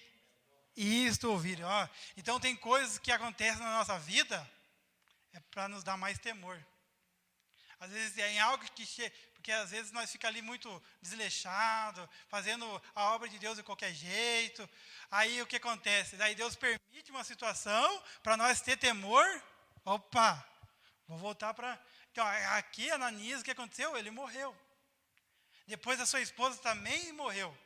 isto ouviram. Então, tem coisas que acontecem na nossa vida, é para nos dar mais temor. Às vezes é em algo porque às vezes nós ficamos ali muito desleixados, fazendo a obra de Deus de qualquer jeito. Aí o que acontece? Daí Deus permite uma situação para nós ter temor. Opa, vou voltar para... Então, aqui, Ananias, o que aconteceu? Ele morreu. Depois a sua esposa também morreu.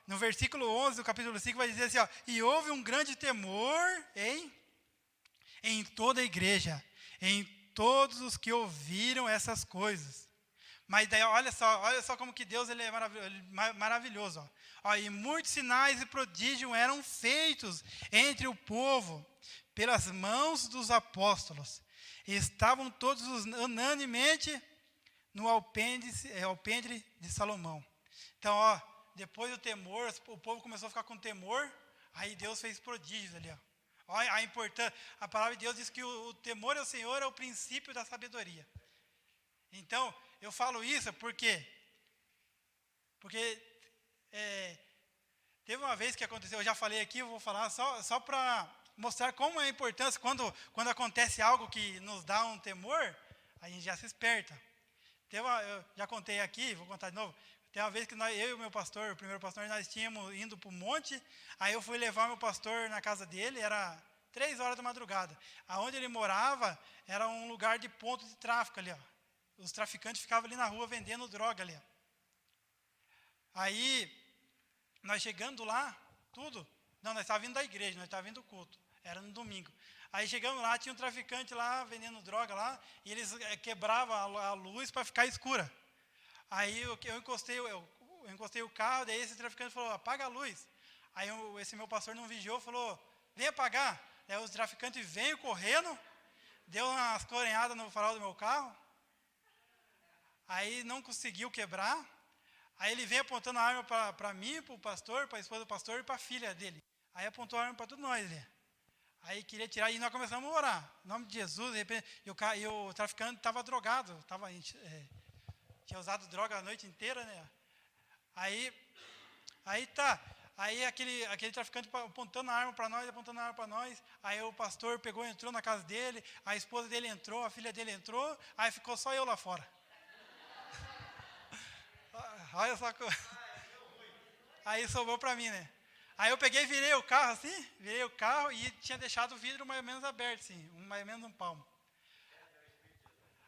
No versículo 11 do capítulo 5 vai dizer assim, e houve um grande temor em toda a igreja, em todos os que ouviram essas coisas. Mas daí, olha só como que Deus ele é maravilhoso. E muitos sinais e prodígios eram feitos entre o povo, pelas mãos dos apóstolos. E estavam todos unanimemente no alpendre de Salomão. Então, depois do temor, o povo começou a ficar com temor, aí Deus fez prodígios ali, Olha a importância. A palavra de Deus diz que o temor ao Senhor é o princípio da sabedoria. Então, eu falo isso porque teve uma vez que aconteceu, eu já falei aqui, eu vou falar só para mostrar como é a importância, quando acontece algo que nos dá um temor, a gente já se esperta. Eu já contei aqui, vou contar de novo. Tem uma vez que eu e o meu pastor, o primeiro pastor, nós tínhamos indo para o monte, aí eu fui levar meu pastor na casa dele, era 3 horas da madrugada. Aonde ele morava era um lugar de ponto de tráfico ali, Os traficantes ficavam ali na rua vendendo droga ali. Aí, nós chegando lá, nós estávamos vindo da igreja, nós estávamos vindo do culto, era no domingo. Aí chegamos lá, tinha um traficante lá, vendendo droga lá, e eles quebravam a luz para ficar escura. Aí eu encostei o carro, daí esse traficante falou, apaga a luz. Aí esse meu pastor não vigiou, falou, vem apagar. Daí os traficantes veio correndo, deu umas corenhadas no farol do meu carro, aí não conseguiu quebrar. Aí ele veio apontando a arma para mim, para o pastor, para a esposa do pastor e para a filha dele. Aí apontou a arma para todos nós. Aí queria tirar, e nós começamos a orar. Em nome de Jesus, de repente, e o traficante estava drogado, tinha usado droga a noite inteira, né? Aí aquele traficante apontando a arma para nós, aí o pastor pegou e entrou na casa dele, a esposa dele entrou, a filha dele entrou, aí ficou só eu lá fora. Olha só, aí sobrou para mim, né? Aí eu peguei e virei o carro e tinha deixado o vidro mais ou menos aberto, assim, mais ou menos um palmo.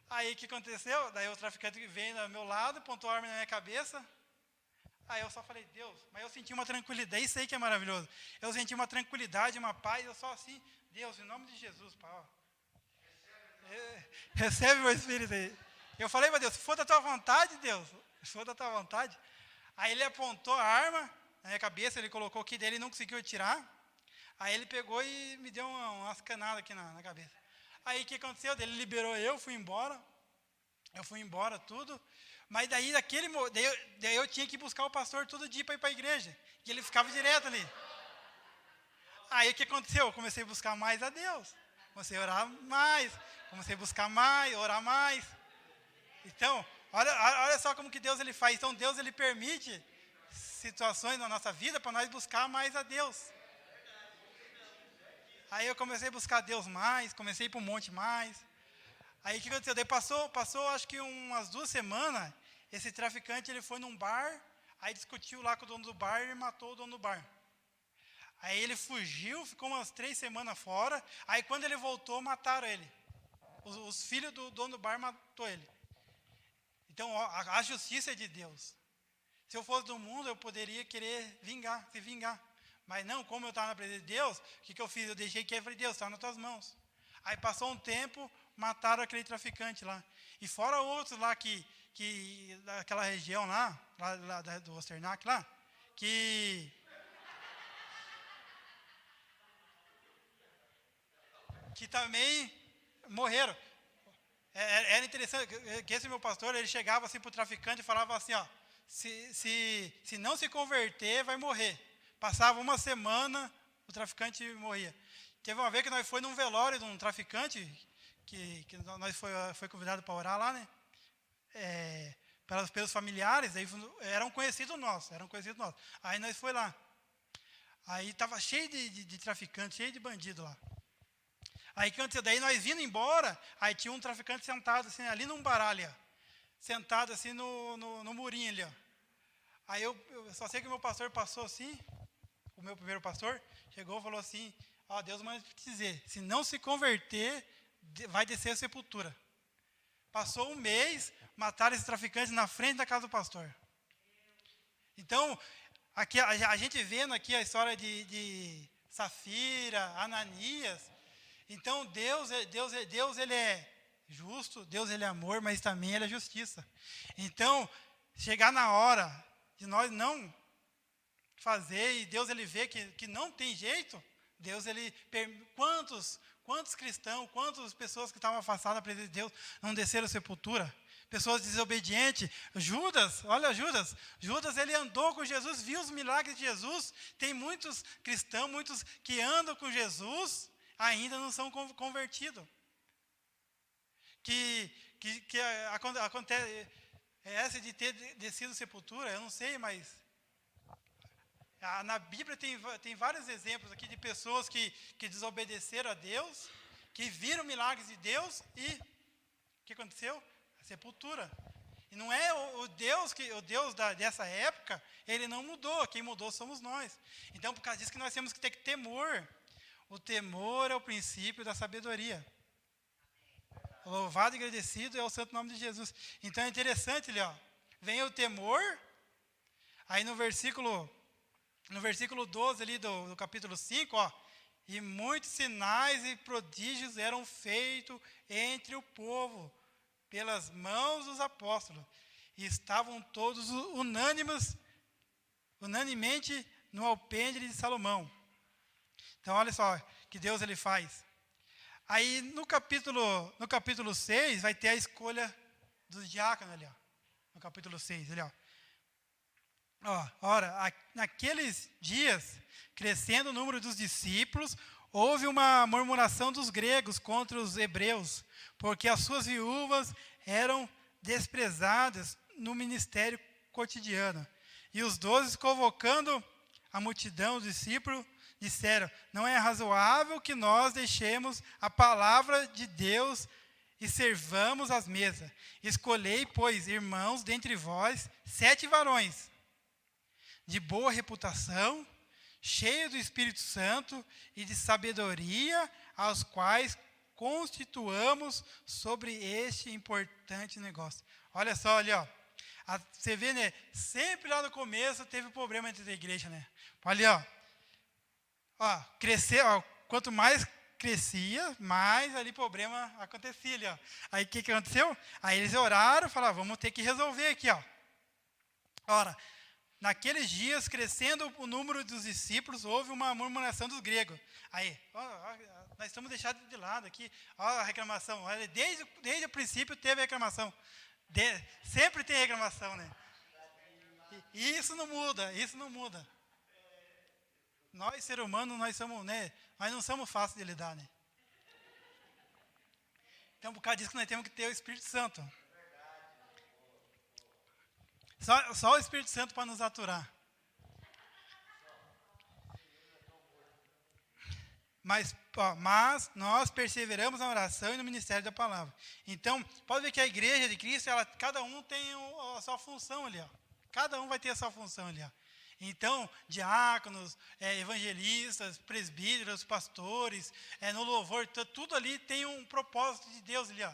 Aí o que aconteceu? Daí o traficante veio do meu lado, apontou a arma na minha cabeça. Aí eu só falei, Deus, mas eu senti uma tranquilidade, isso aí que é maravilhoso. Eu senti uma tranquilidade, uma paz, eu só assim, Deus, em nome de Jesus, Pai, recebe o meu espírito aí. Eu falei para Deus, se for da tua vontade, Deus, se for da tua vontade. Aí ele apontou a arma na minha cabeça, ele colocou aqui, daí ele não conseguiu tirar. Aí ele pegou e me deu umas canadas aqui na cabeça. Aí o que aconteceu? Ele liberou eu fui embora, tudo. Mas daí eu tinha que buscar o pastor todo dia para ir para a igreja. E ele ficava direto ali. Aí o que aconteceu? Eu comecei a buscar mais a Deus. Comecei a orar mais. Comecei a buscar mais, orar mais. Então, olha só como que Deus ele faz. Então, Deus ele permite situações na nossa vida para nós buscar mais a Deus. Aí eu comecei a buscar a Deus mais, comecei a ir para um monte mais. Aí o que aconteceu? Daí passou acho que umas 2 semanas, esse traficante ele foi num bar, aí discutiu lá com o dono do bar e matou o dono do bar. Aí ele fugiu, ficou umas 3 semanas fora, aí quando ele voltou, mataram ele. Os filhos do dono do bar matou ele. Então, a justiça é de Deus. Se eu fosse do mundo, eu poderia querer se vingar. Mas não, como eu estava na presença de Deus, o que eu fiz? Eu deixei que eu falei, Deus, está nas tuas mãos. Aí passou um tempo, mataram aquele traficante lá. E fora outros lá que daquela região lá do Osternac lá, que também morreram. Era interessante que esse meu pastor, ele chegava assim para o traficante e falava assim, ó, se não se converter, vai morrer. Passava uma semana, o traficante morria. Teve uma vez que nós fomos num velório de um traficante, que nós foi convidado para orar lá, né? Pelos familiares, aí eram conhecidos nossos. Aí nós foi lá. Aí estava cheio de traficante, cheio de bandido lá. Aí o que aconteceu? Daí nós vindo embora, aí tinha um traficante sentado assim, ali num baralho, sentado assim no murinho ali, ó. Aí eu só sei que o meu pastor passou assim, o meu primeiro pastor, chegou e falou assim, ó, Deus manda te dizer, se não se converter, vai descer a sepultura. Passou um mês, mataram esse traficante na frente da casa do pastor. Então, aqui, a gente vendo aqui a história de Safira, Ananias. Então, Deus ele é justo, Deus ele é amor, mas também ele é justiça. Então, chegar na hora de nós não fazer, e Deus ele vê que não tem jeito, Deus ele... Quantos cristãos, quantas pessoas que estavam afastadas da presença de Deus não desceram a sepultura? Pessoas desobedientes. Olha Judas. Judas, ele andou com Jesus, viu os milagres de Jesus. Tem muitos cristãos, muitos que andam com Jesus, ainda não são convertidos. Que acontece, essa de ter descido a sepultura, eu não sei, mas na Bíblia tem vários exemplos aqui de pessoas que desobedeceram a Deus, que viram milagres de Deus e o que aconteceu? A sepultura. E não é o Deus dessa época, ele não mudou, quem mudou somos nós. Então, por causa disso que nós temos que ter temor. O temor é o princípio da sabedoria. Louvado e agradecido é o santo nome de Jesus. Então é interessante ali, ó. Vem o temor, aí no versículo 12 ali do capítulo 5, ó. E muitos sinais e prodígios eram feitos entre o povo, pelas mãos dos apóstolos. E estavam todos unanimemente no alpendre de Salomão. Então, olha só, que Deus ele faz. Aí, no capítulo 6, vai ter a escolha dos diáconos ali, ó. No capítulo 6, ali, ó. Ora, naqueles dias, crescendo o número dos discípulos, houve uma murmuração dos gregos contra os hebreus, porque as suas viúvas eram desprezadas no ministério cotidiano. E os 12, convocando a multidão, os discípulos, disseram, não é razoável que nós deixemos a palavra de Deus e servamos as mesas. Escolhei, pois, irmãos, dentre vós, 7 varões, de boa reputação, cheios do Espírito Santo e de sabedoria, aos quais constituamos sobre este importante negócio. Olha só ali, ó. Você vê, né? Sempre lá no começo teve problema entre a igreja, né? Olha, ó. Crescer, quanto mais crescia, mais ali problema acontecia ali, ó. Aí o que aconteceu? Aí eles oraram, falaram, vamos ter que resolver aqui, ó. Ora, naqueles dias, crescendo o número dos discípulos, houve uma murmuração dos gregos. Aí, nós estamos deixados de lado aqui, a reclamação. Olha, desde o princípio teve reclamação. Sempre tem reclamação, né? E isso não muda. Nós, ser humano, nós somos, né? Nós não somos fáceis de lidar, né? Então, por causa disso que nós temos que ter o Espírito Santo. Só o Espírito Santo para nos aturar. Mas nós perseveramos na oração e no ministério da palavra. Então, pode ver que a igreja de Cristo, cada um tem a sua função ali. Ó. Cada um vai ter a sua função ali. Ó. Então, diáconos, evangelistas, presbíteros, pastores, no louvor, tudo ali tem um propósito de Deus ali. Ó.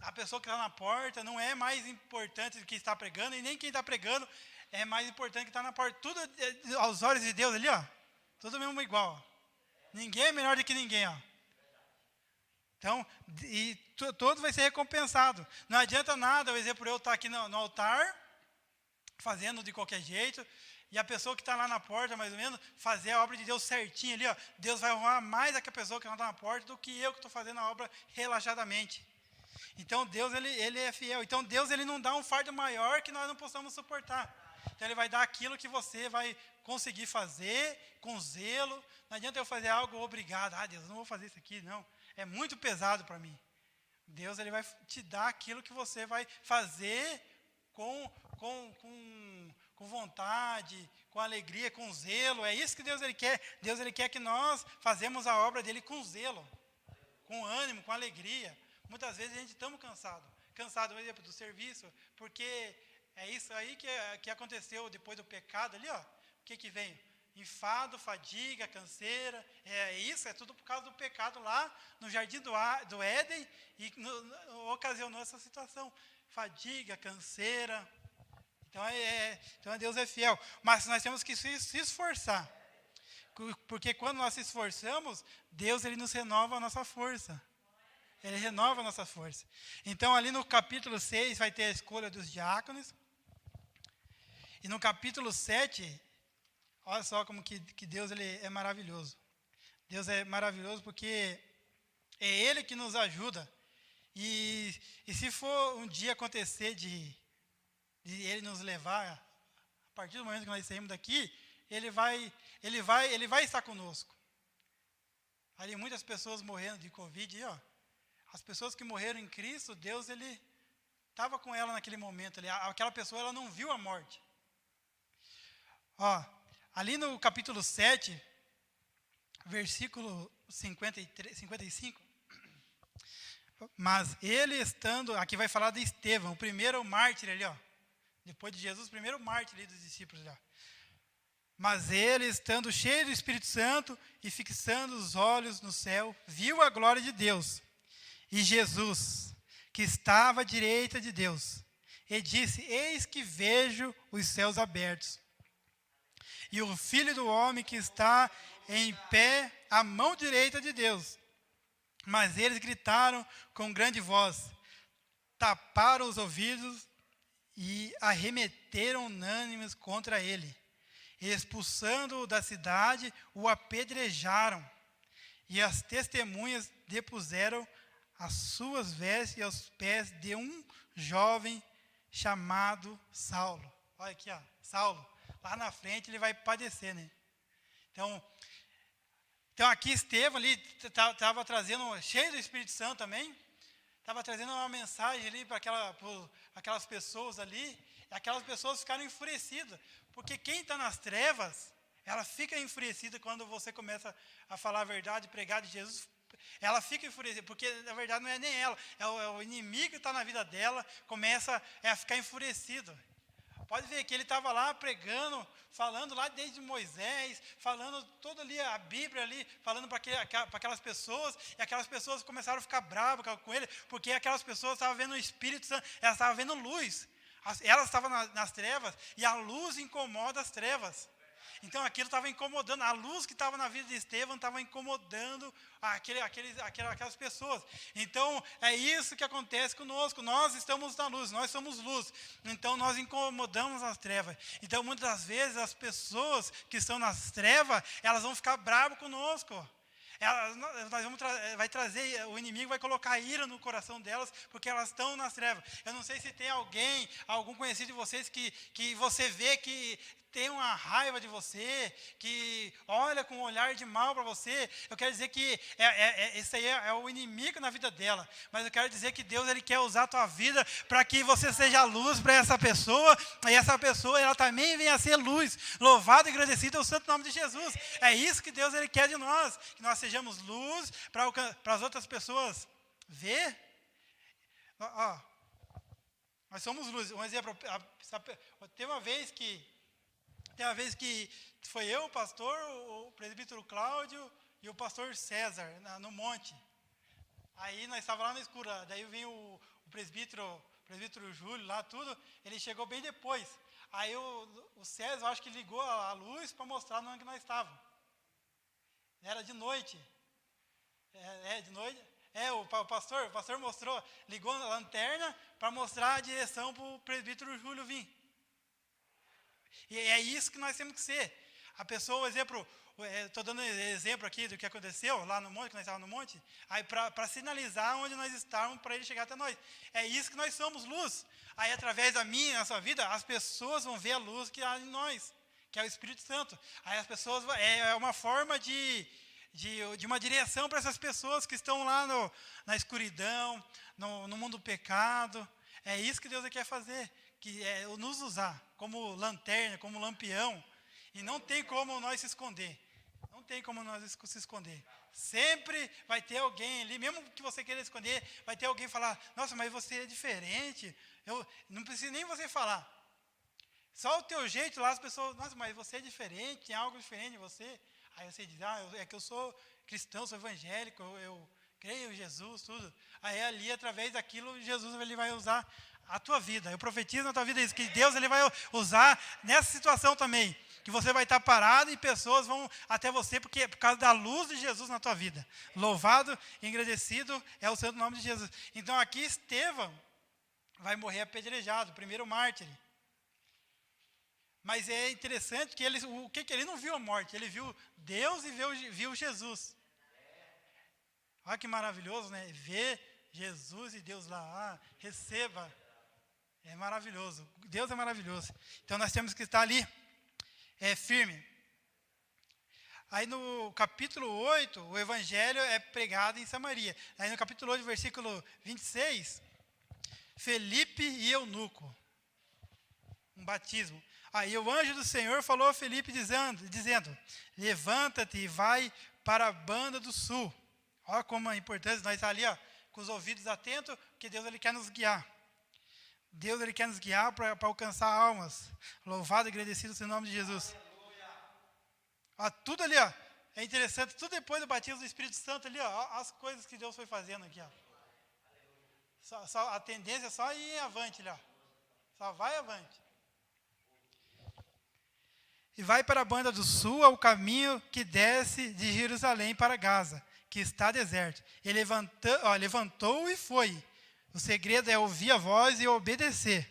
A pessoa que está na porta não é mais importante do que está pregando, e nem quem está pregando é mais importante que está na porta. Tudo aos olhos de Deus ali, ó. Tudo mesmo igual. Ó. Ninguém é melhor do que ninguém, ó. Então, todo vai ser recompensado. Não adianta nada, por exemplo, eu estar aqui no altar, fazendo de qualquer jeito, e a pessoa que está lá na porta, mais ou menos, fazer a obra de Deus certinho ali, ó. Deus vai honrar mais aquela pessoa que não está na porta do que eu que estou fazendo a obra relaxadamente. Então, Deus, ele é fiel. Então, Deus, ele não dá um fardo maior que nós não possamos suportar. Então, ele vai dar aquilo que você vai conseguir fazer com zelo. Não adianta eu fazer algo obrigado. Deus, não vou fazer isso aqui, não. É muito pesado para mim. Deus, ele vai te dar aquilo que você vai fazer com vontade, com alegria, com zelo. É isso que Deus, ele quer. Deus, ele quer que nós fazemos a obra dele com zelo, com ânimo, com alegria. Muitas vezes a gente estamos cansado, por exemplo, do serviço, porque é isso aí que aconteceu depois do pecado ali, ó. O que vem? Enfado, fadiga, canseira, é tudo por causa do pecado lá no jardim do Éden, e ocasionou essa situação, fadiga, canseira. Então Deus é fiel, mas nós temos que se esforçar, porque quando nós se esforçamos, Deus, ele nos renova a nossa força. Ele renova a nossa força. Então, ali no capítulo 6, vai ter a escolha dos diáconos. E no capítulo 7, olha só como que Deus, ele é maravilhoso. Deus é maravilhoso porque é Ele que nos ajuda. E se for um dia acontecer de Ele nos levar, a partir do momento que nós saímos daqui, Ele vai estar conosco. Ali muitas pessoas morrendo de Covid, ó. As pessoas que morreram em Cristo, Deus, ele estava com ela naquele momento. Aquela pessoa, ela não viu a morte. Ó, ali no capítulo 7, versículo 55, mas ele estando, aqui vai falar de Estevão, o primeiro mártir ali, ó. Depois de Jesus, o primeiro mártir ali dos discípulos já. Mas ele, estando cheio do Espírito Santo e fixando os olhos no céu, viu a glória de Deus. E Jesus, que estava à direita de Deus, e disse: Eis que vejo os céus abertos, e o Filho do Homem que está em pé à mão direita de Deus. Mas eles gritaram com grande voz, taparam os ouvidos e arremeteram unânimes contra ele. E expulsando-o da cidade, o apedrejaram. E as testemunhas depuseram as suas vestes aos pés de um jovem chamado Saulo. Olha aqui, ó, Saulo. Lá na frente ele vai padecer, né? Então aqui Estevão ali estava trazendo, cheio do Espírito Santo também, estava trazendo uma mensagem ali para aquelas pessoas ali, e aquelas pessoas ficaram enfurecidas, porque quem está nas trevas, ela fica enfurecida quando você começa a falar a verdade, pregar de Jesus. Ela fica enfurecida, porque na verdade não é nem ela, é o inimigo que está na vida dela, começa a ficar enfurecido. Pode ver que ele estava lá pregando, falando lá desde Moisés, falando toda ali a Bíblia ali, falando para aquelas pessoas, e aquelas pessoas começaram a ficar bravas com ele, porque aquelas pessoas estavam vendo o Espírito Santo, elas estavam vendo luz, elas estavam nas trevas, e a luz incomoda as trevas. Então aquilo estava incomodando, a luz que estava na vida de Estevão estava incomodando aquelas pessoas. Então é isso que acontece conosco, nós estamos na luz, nós somos luz, então nós incomodamos as trevas. Então muitas das vezes as pessoas que estão nas trevas, elas vão ficar bravas conosco. O inimigo vai colocar ira no coração delas, porque elas estão nas trevas. Eu não sei se tem algum conhecido de vocês que você vê que tem uma raiva de você, que olha com um olhar de mal para você, eu quero dizer que esse aí é o inimigo na vida dela. Mas eu quero dizer que Deus, Ele quer usar a tua vida para que você seja luz para essa pessoa, e essa pessoa, ela também venha a ser luz. Louvado e agradecido é o santo nome de Jesus. É isso que Deus, Ele quer de nós, que nós sejamos luz para as outras pessoas ver. Nós somos luz. Um exemplo, tem uma vez que foi eu, o pastor, o presbítero Cláudio e o pastor César no monte. Aí nós estávamos lá no escuro, daí veio o presbítero Júlio lá, tudo, ele chegou bem depois. Aí o César, eu acho que ligou a luz para mostrar onde nós estávamos. Era de noite. De noite. O pastor mostrou, ligou a lanterna para mostrar a direção para o presbítero Júlio vir. E é isso que nós temos que ser. A pessoa, exemplo, estou dando exemplo aqui do que aconteceu lá no monte, que nós estávamos no monte, aí para sinalizar onde nós estávamos, para ele chegar até nós. É isso que nós somos, luz. Aí através da minha, na sua vida, as pessoas vão ver a luz que há em nós, que é o Espírito Santo. Aí as pessoas, é uma forma de uma direção para essas pessoas que estão lá na escuridão, no mundo do pecado. É isso que Deus quer fazer, que é nos usar como lanterna, como lampião. E não tem como nós se esconder. Não tem como nós se esconder. Sempre vai ter alguém ali, mesmo que você queira esconder, vai ter alguém falar, nossa, mas você é diferente. Eu não preciso nem você falar. Só o teu jeito lá, as pessoas, nossa, mas você é diferente, tem algo diferente em você. Aí você diz, é que eu sou cristão, sou evangélico, eu creio em Jesus, tudo. Aí ali, através daquilo, Jesus ele vai usar a tua vida. Eu profetizo na tua vida isso, que Deus ele vai usar nessa situação também. Que você vai estar parado e pessoas vão até você, porque é por causa da luz de Jesus na tua vida. Louvado e agradecido é o santo nome de Jesus. Então aqui Estevão vai morrer apedrejado, o primeiro mártir. Mas é interessante que ele não viu a morte, ele viu Deus e viu Jesus. Olha que maravilhoso, né? Ver Jesus e Deus lá, receba. É maravilhoso. Deus é maravilhoso. Então nós temos que estar ali, firme. Aí no capítulo 8, o evangelho é pregado em Samaria. Aí no capítulo 8, versículo 26, Felipe e Eunuco. Um batismo. Aí o anjo do Senhor falou a Felipe dizendo, levanta-te e vai para a banda do sul. Olha como é importante nós estar ali, com os ouvidos atentos, porque Deus ele quer nos guiar. Deus ele quer nos guiar para alcançar almas. Louvado e agradecido seja o nome de Jesus. Tudo ali, é interessante, tudo depois do batismo do Espírito Santo ali, as coisas que Deus foi fazendo aqui. A tendência é só ir avante ali, só vai avante. E vai para a banda do sul, ao caminho que desce de Jerusalém para Gaza, que está deserto. Ele levantou e foi. O segredo é ouvir a voz e obedecer.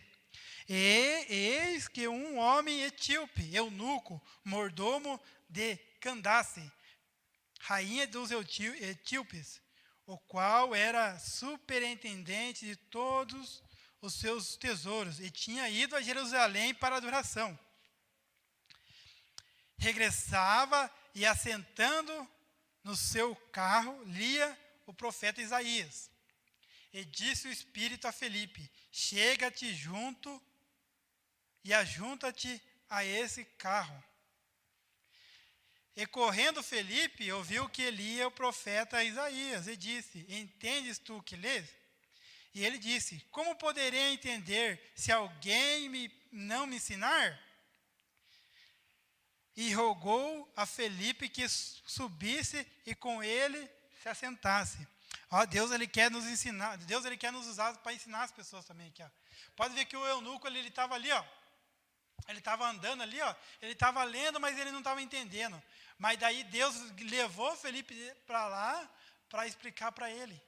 E eis que um homem etíope, eunuco, mordomo de Candace, rainha dos etíopes, o qual era superintendente de todos os seus tesouros, e tinha ido a Jerusalém para adoração. Regressava e, assentando no seu carro, lia o profeta Isaías. E disse o Espírito a Felipe, chega-te junto e ajunta-te a esse carro. E correndo Felipe, ouviu que lia o profeta Isaías, e disse, entendes tu o que lês? E ele disse, como poderei entender se alguém não me ensinar? E rogou a Felipe que subisse e com ele se assentasse. Deus ele quer nos ensinar, Deus ele quer nos usar para ensinar as pessoas também aqui. Pode ver que o eunuco ele estava ali, ele estava andando ali, ele estava lendo, mas ele não estava entendendo. Mas daí Deus levou Felipe para lá para explicar para ele.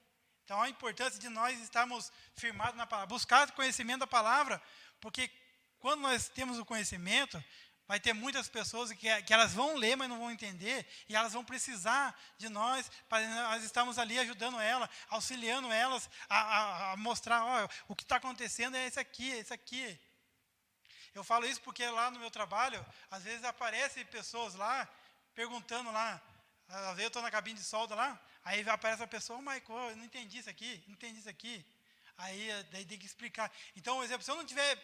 Então a importância de nós estarmos firmados na palavra, buscar conhecimento da palavra, porque quando nós temos o conhecimento, vai ter muitas pessoas que elas vão ler, mas não vão entender, e elas vão precisar de nós, para nós estarmos ali ajudando elas, auxiliando elas a mostrar, o que está acontecendo é isso aqui, é isso aqui. Eu falo isso porque lá no meu trabalho, às vezes aparecem pessoas lá, perguntando lá, às vezes eu estou na cabine de solda lá, aí aparece a pessoa, Michael, eu não entendi isso aqui, não entendi isso aqui. Aí daí tem que explicar. Então, por exemplo, se eu não estiver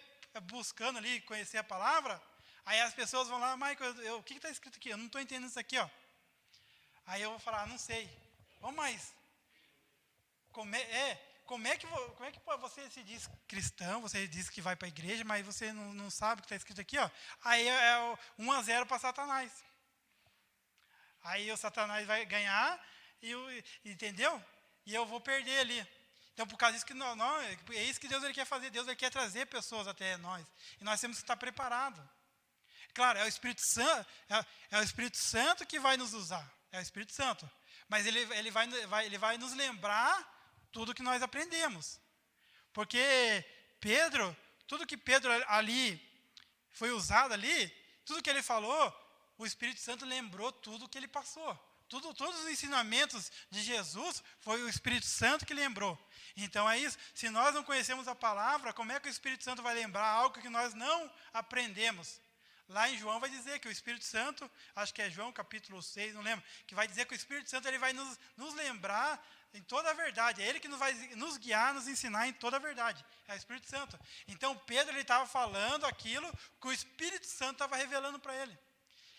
buscando ali conhecer a palavra, aí as pessoas vão lá, Michael, o que está escrito aqui? Eu não estou entendendo isso aqui, ó. Aí eu vou falar, não sei. Vamos mais. Como é que você se diz cristão, você diz que vai para a igreja, mas você não sabe o que está escrito aqui, ó. Aí é 1-0 para Satanás. Aí o Satanás vai ganhar, entendeu? E eu vou perder ali. Então, por causa disso que é isso que Deus ele quer fazer. Deus ele quer trazer pessoas até nós. E nós temos que estar preparados. Claro, é o Espírito Santo, é o Espírito Santo que vai nos usar. É o Espírito Santo. Mas ele vai nos lembrar tudo que nós aprendemos. Porque Pedro, tudo que Pedro ali foi usado ali, tudo que ele falou, o Espírito Santo lembrou tudo que ele passou. Todos os ensinamentos de Jesus foi o Espírito Santo que lembrou. Então é isso. Se nós não conhecemos a palavra, como é que o Espírito Santo vai lembrar algo que nós não aprendemos? Lá em João vai dizer que o Espírito Santo, acho que é João capítulo 6, não lembro, que vai dizer que o Espírito Santo ele vai nos lembrar em toda a verdade. É ele que vai nos guiar, nos ensinar em toda a verdade. É o Espírito Santo. Então Pedro estava falando aquilo que o Espírito Santo estava revelando para ele.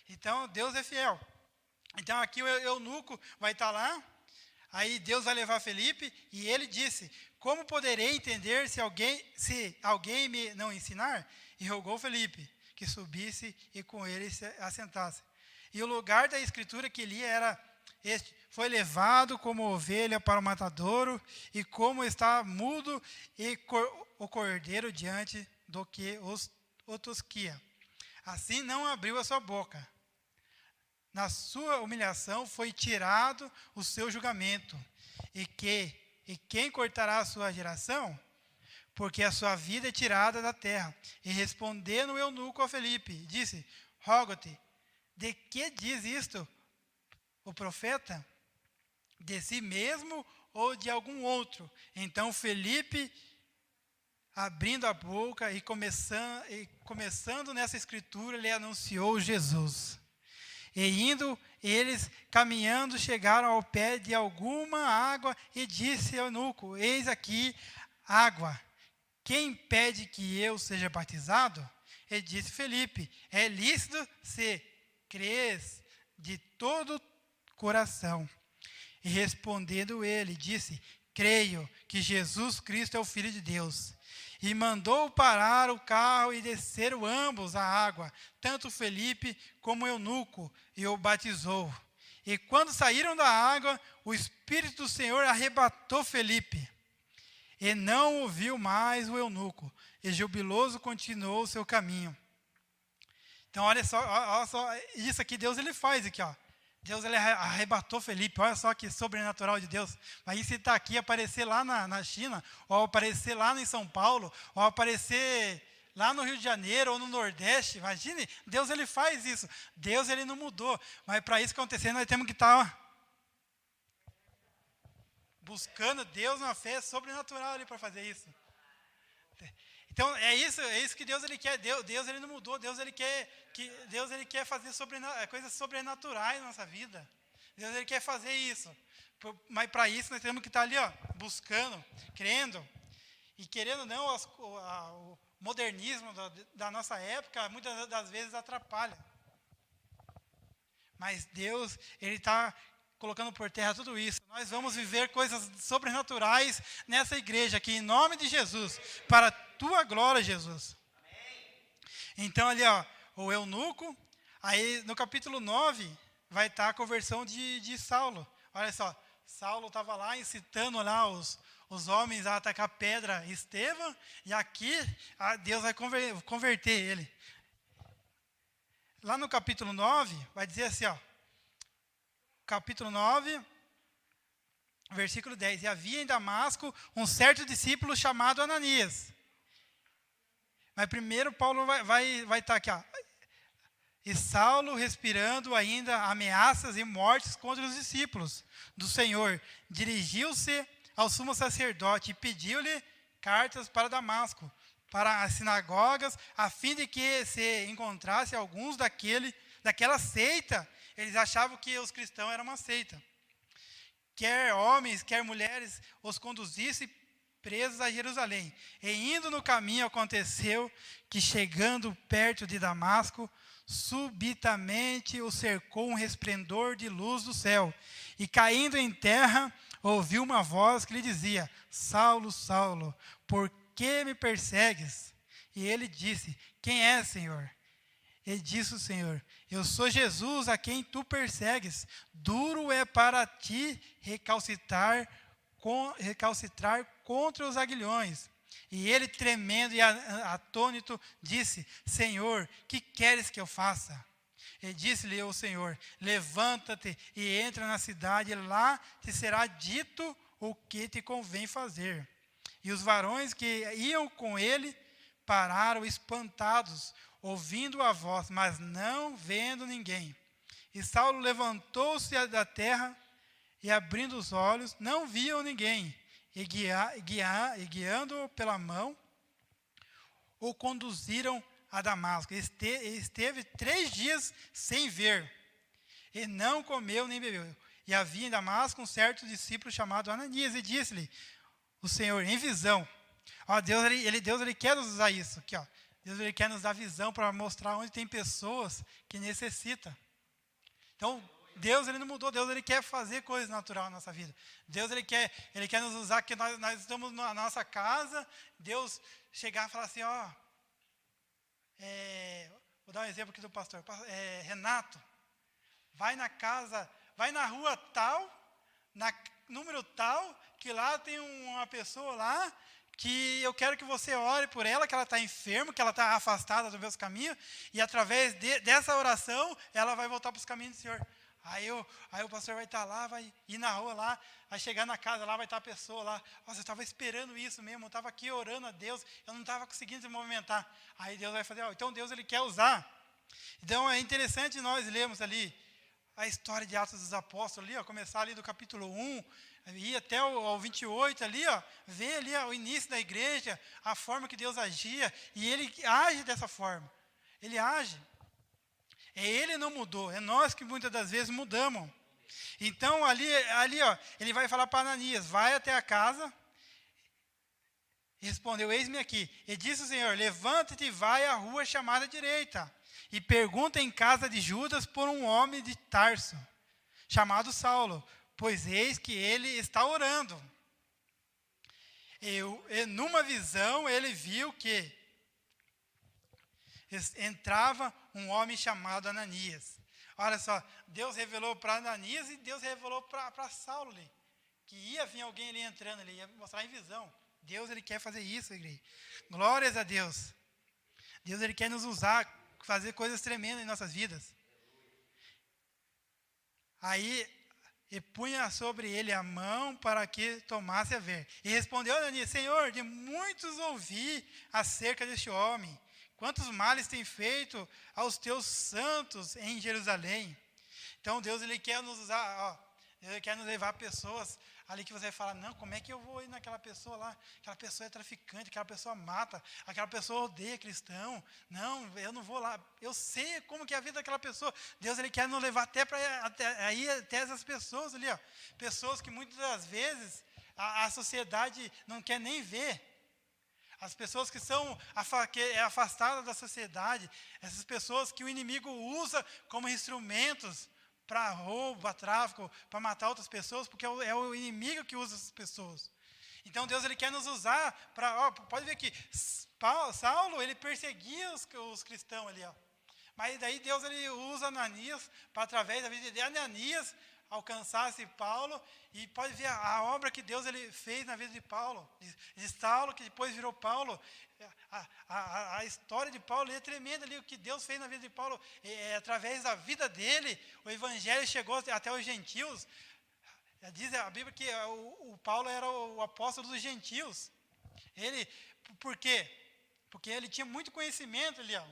Então Deus é fiel. Então aqui o eunuco vai estar lá, aí Deus vai levar Felipe, e ele disse, como poderei entender se alguém me não ensinar? E rogou Felipe que subisse e com ele se assentasse. E o lugar da escritura que lia era este, foi levado como ovelha para o matadouro, e como está mudo e o cordeiro diante do que o tosquia. Assim não abriu a sua boca. Na sua humilhação foi tirado o seu julgamento. E quem cortará a sua geração? Porque a sua vida é tirada da terra. E respondendo o eunuco a Felipe, disse, rogo-te, de que diz isto o profeta? De si mesmo ou de algum outro? Então Felipe, abrindo a boca e começando nessa escritura, lhe anunciou Jesus. E indo, eles, caminhando, chegaram ao pé de alguma água, e disse ao eunuco, eis aqui água. Quem pede que eu seja batizado? E disse Felipe, é lícito se crês de todo coração. E respondendo ele, disse, creio que Jesus Cristo é o Filho de Deus. E mandou parar o carro e desceram ambos a água, tanto Felipe como o eunuco, e o batizou. E quando saíram da água, o Espírito do Senhor arrebatou Felipe. E não ouviu mais o eunuco, e jubiloso continuou o seu caminho. Então, olha só, isso aqui Deus ele faz aqui, ó. Deus ele arrebatou Felipe, olha só que sobrenatural de Deus. Aí se está aqui, aparecer lá na China, ou aparecer lá em São Paulo, ou aparecer lá no Rio de Janeiro, ou no Nordeste, imagine, Deus ele faz isso. Deus ele não mudou, mas para isso acontecer, nós temos que estar buscando Deus numa fé sobrenatural ali para fazer isso. Então é isso que Deus ele quer. Deus ele não mudou. Deus ele quer fazer coisas sobrenaturais na nossa vida. Deus ele quer fazer isso. Mas para isso nós temos que estar ali, ó, buscando, crendo. E querendo ou não, o modernismo da nossa época muitas das vezes atrapalha. Mas Deus ele está colocando por terra tudo isso. Nós vamos viver coisas sobrenaturais nessa igreja aqui, em nome de Jesus, para a tua glória, Jesus. Amém. Então, ali, ó, o eunuco, aí no capítulo 9, vai estar a conversão de Saulo. Olha só, Saulo estava lá incitando lá os homens a atacar pedra Estevão, e aqui Deus vai converter ele. Lá no capítulo 9, vai dizer assim, ó, capítulo 9, versículo 10. E havia em Damasco um certo discípulo chamado Ananias. Mas primeiro Paulo vai estar aqui, ó. E Saulo, respirando ainda ameaças e mortes contra os discípulos do Senhor, dirigiu-se ao sumo sacerdote e pediu-lhe cartas para Damasco, para as sinagogas, a fim de que se encontrasse alguns daquela seita. Eles achavam que os cristãos eram uma seita. Quer homens, quer mulheres, os conduzisse presos a Jerusalém. E indo no caminho, aconteceu que, chegando perto de Damasco, subitamente o cercou um resplendor de luz do céu. E caindo em terra, ouviu uma voz que lhe dizia: Saulo, Saulo, por que me persegues? E ele disse: Quem é, Senhor? E disse o Senhor: Eu sou Jesus, a quem tu persegues. Duro é para ti recalcitrar contra os aguilhões. E ele, tremendo e atônito, disse: Senhor, que queres que eu faça? E disse-lhe o Senhor: Levanta-te e entra na cidade, e lá te será dito o que te convém fazer. E os varões que iam com ele pararam espantados, ouvindo a voz, mas não vendo ninguém. E Saulo levantou-se da terra e, abrindo os olhos, não viu ninguém. E guiando-o pela mão, o conduziram a Damasco. Esteve 3 dias sem ver, e não comeu nem bebeu. E havia em Damasco um certo discípulo chamado Ananias, e disse-lhe o Senhor em visão. Ó, Deus ele quer nos usar isso aqui, ó. Deus ele quer nos dar visão para mostrar onde tem pessoas que necessitam. Então, Deus ele não mudou, Deus ele quer fazer coisas naturais na nossa vida. Deus ele quer nos usar, que nós estamos na nossa casa, Deus chegar e falar assim, ó, vou dar um exemplo aqui do pastor, Renato, vai na rua tal, número tal, que lá tem uma pessoa lá, que eu quero que você ore por ela, que ela está enferma, que ela está afastada dos meus caminhos, e através dessa oração, ela vai voltar para os caminhos do Senhor. Aí o pastor vai estar lá, vai ir na rua lá, vai chegar na casa lá, vai estar a pessoa lá. Nossa, eu estava esperando isso mesmo, eu estava aqui orando a Deus, eu não estava conseguindo se movimentar. Aí Deus vai fazer, então Deus ele quer usar. Então é interessante nós lermos ali a história de Atos dos Apóstolos, ali, ó, começar ali do capítulo 1, ir até o 28 ali, ó, ver ali ó, o início da igreja, a forma que Deus agia, e ele age dessa forma. Ele age. Ele não mudou, é nós que muitas das vezes mudamos. Então, ali ó, ele vai falar para Ananias, vai até a casa, e respondeu, eis-me aqui. E disse o Senhor, levanta-te e vai à rua chamada direita, e pergunta em casa de Judas por um homem de Tarso, chamado Saulo, pois eis que ele está orando. E numa visão ele viu que entrava um homem chamado Ananias. Olha só, Deus revelou para Ananias e Deus revelou para Saulo ali, que ia vir alguém ali entrando ali, ia mostrar em visão. Deus ele quer fazer isso, igreja. Glórias a Deus. Deus ele quer nos usar, fazer coisas tremendas em nossas vidas. Aí, e punha sobre ele a mão para que tomasse a ver. E respondeu Ananias, Senhor, de muitos ouvi acerca deste homem, quantos males tem feito aos teus santos em Jerusalém. Então Deus ele quer nos usar, ó, Ele quer nos levar pessoas ali que você vai falar, não, como é que eu vou ir naquela pessoa lá? Aquela pessoa é traficante, aquela pessoa mata, aquela pessoa odeia cristão. Não, eu não vou lá. Eu sei como que é a vida daquela pessoa. Deus ele quer nos levar até essas pessoas ali, ó. Pessoas que muitas das vezes a sociedade não quer nem ver. As pessoas que são afastadas da sociedade, essas pessoas que o inimigo usa como instrumentos para roubo, para tráfico, para matar outras pessoas, porque é o inimigo que usa essas pessoas. Então Deus ele quer nos usar para, pode ver que Saulo ele perseguia os cristãos ali, ó. Mas daí Deus ele usa Ananias para através da vida de Ananias alcançasse Paulo, e pode ver a obra que Deus ele fez na vida de Paulo, de Saulo, que depois virou Paulo. A história de Paulo é tremenda ali, o que Deus fez na vida de Paulo, através da vida dele, o evangelho chegou até os gentios. Diz a Bíblia que o Paulo era o apóstolo dos gentios. Por quê? Porque ele tinha muito conhecimento ali, ó.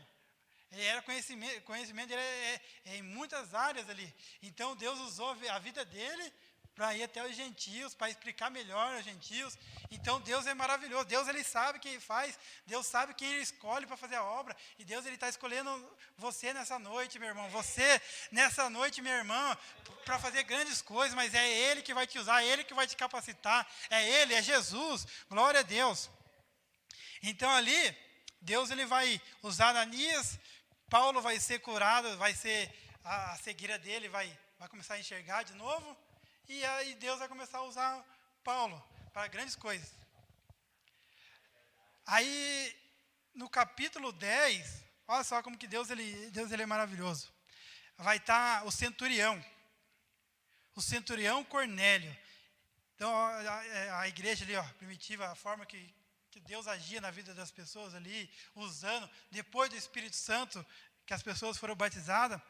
Ele era conhecimento dele em muitas áreas ali. Então Deus usou a vida dele para ir até os gentios, para explicar melhor aos gentios. Então Deus é maravilhoso, Deus ele sabe quem faz, Deus sabe quem ele escolhe para fazer a obra, e Deus ele está escolhendo você nessa noite, meu irmão, você nessa noite, minha irmã, para fazer grandes coisas, mas é Ele que vai te usar, é Ele que vai te capacitar, é Ele, é Jesus, glória a Deus. Então ali, Deus ele vai usar Ananias, Paulo vai ser curado, vai ser a cegueira dele, vai começar a enxergar de novo, e aí Deus vai começar a usar Paulo para grandes coisas. Aí, no capítulo 10, olha só como que Deus ele é maravilhoso. Vai estar o centurião Cornélio. Então, a igreja ali, primitiva, a forma que Deus agia na vida das pessoas ali, usando, depois do Espírito Santo, que as pessoas foram batizadas.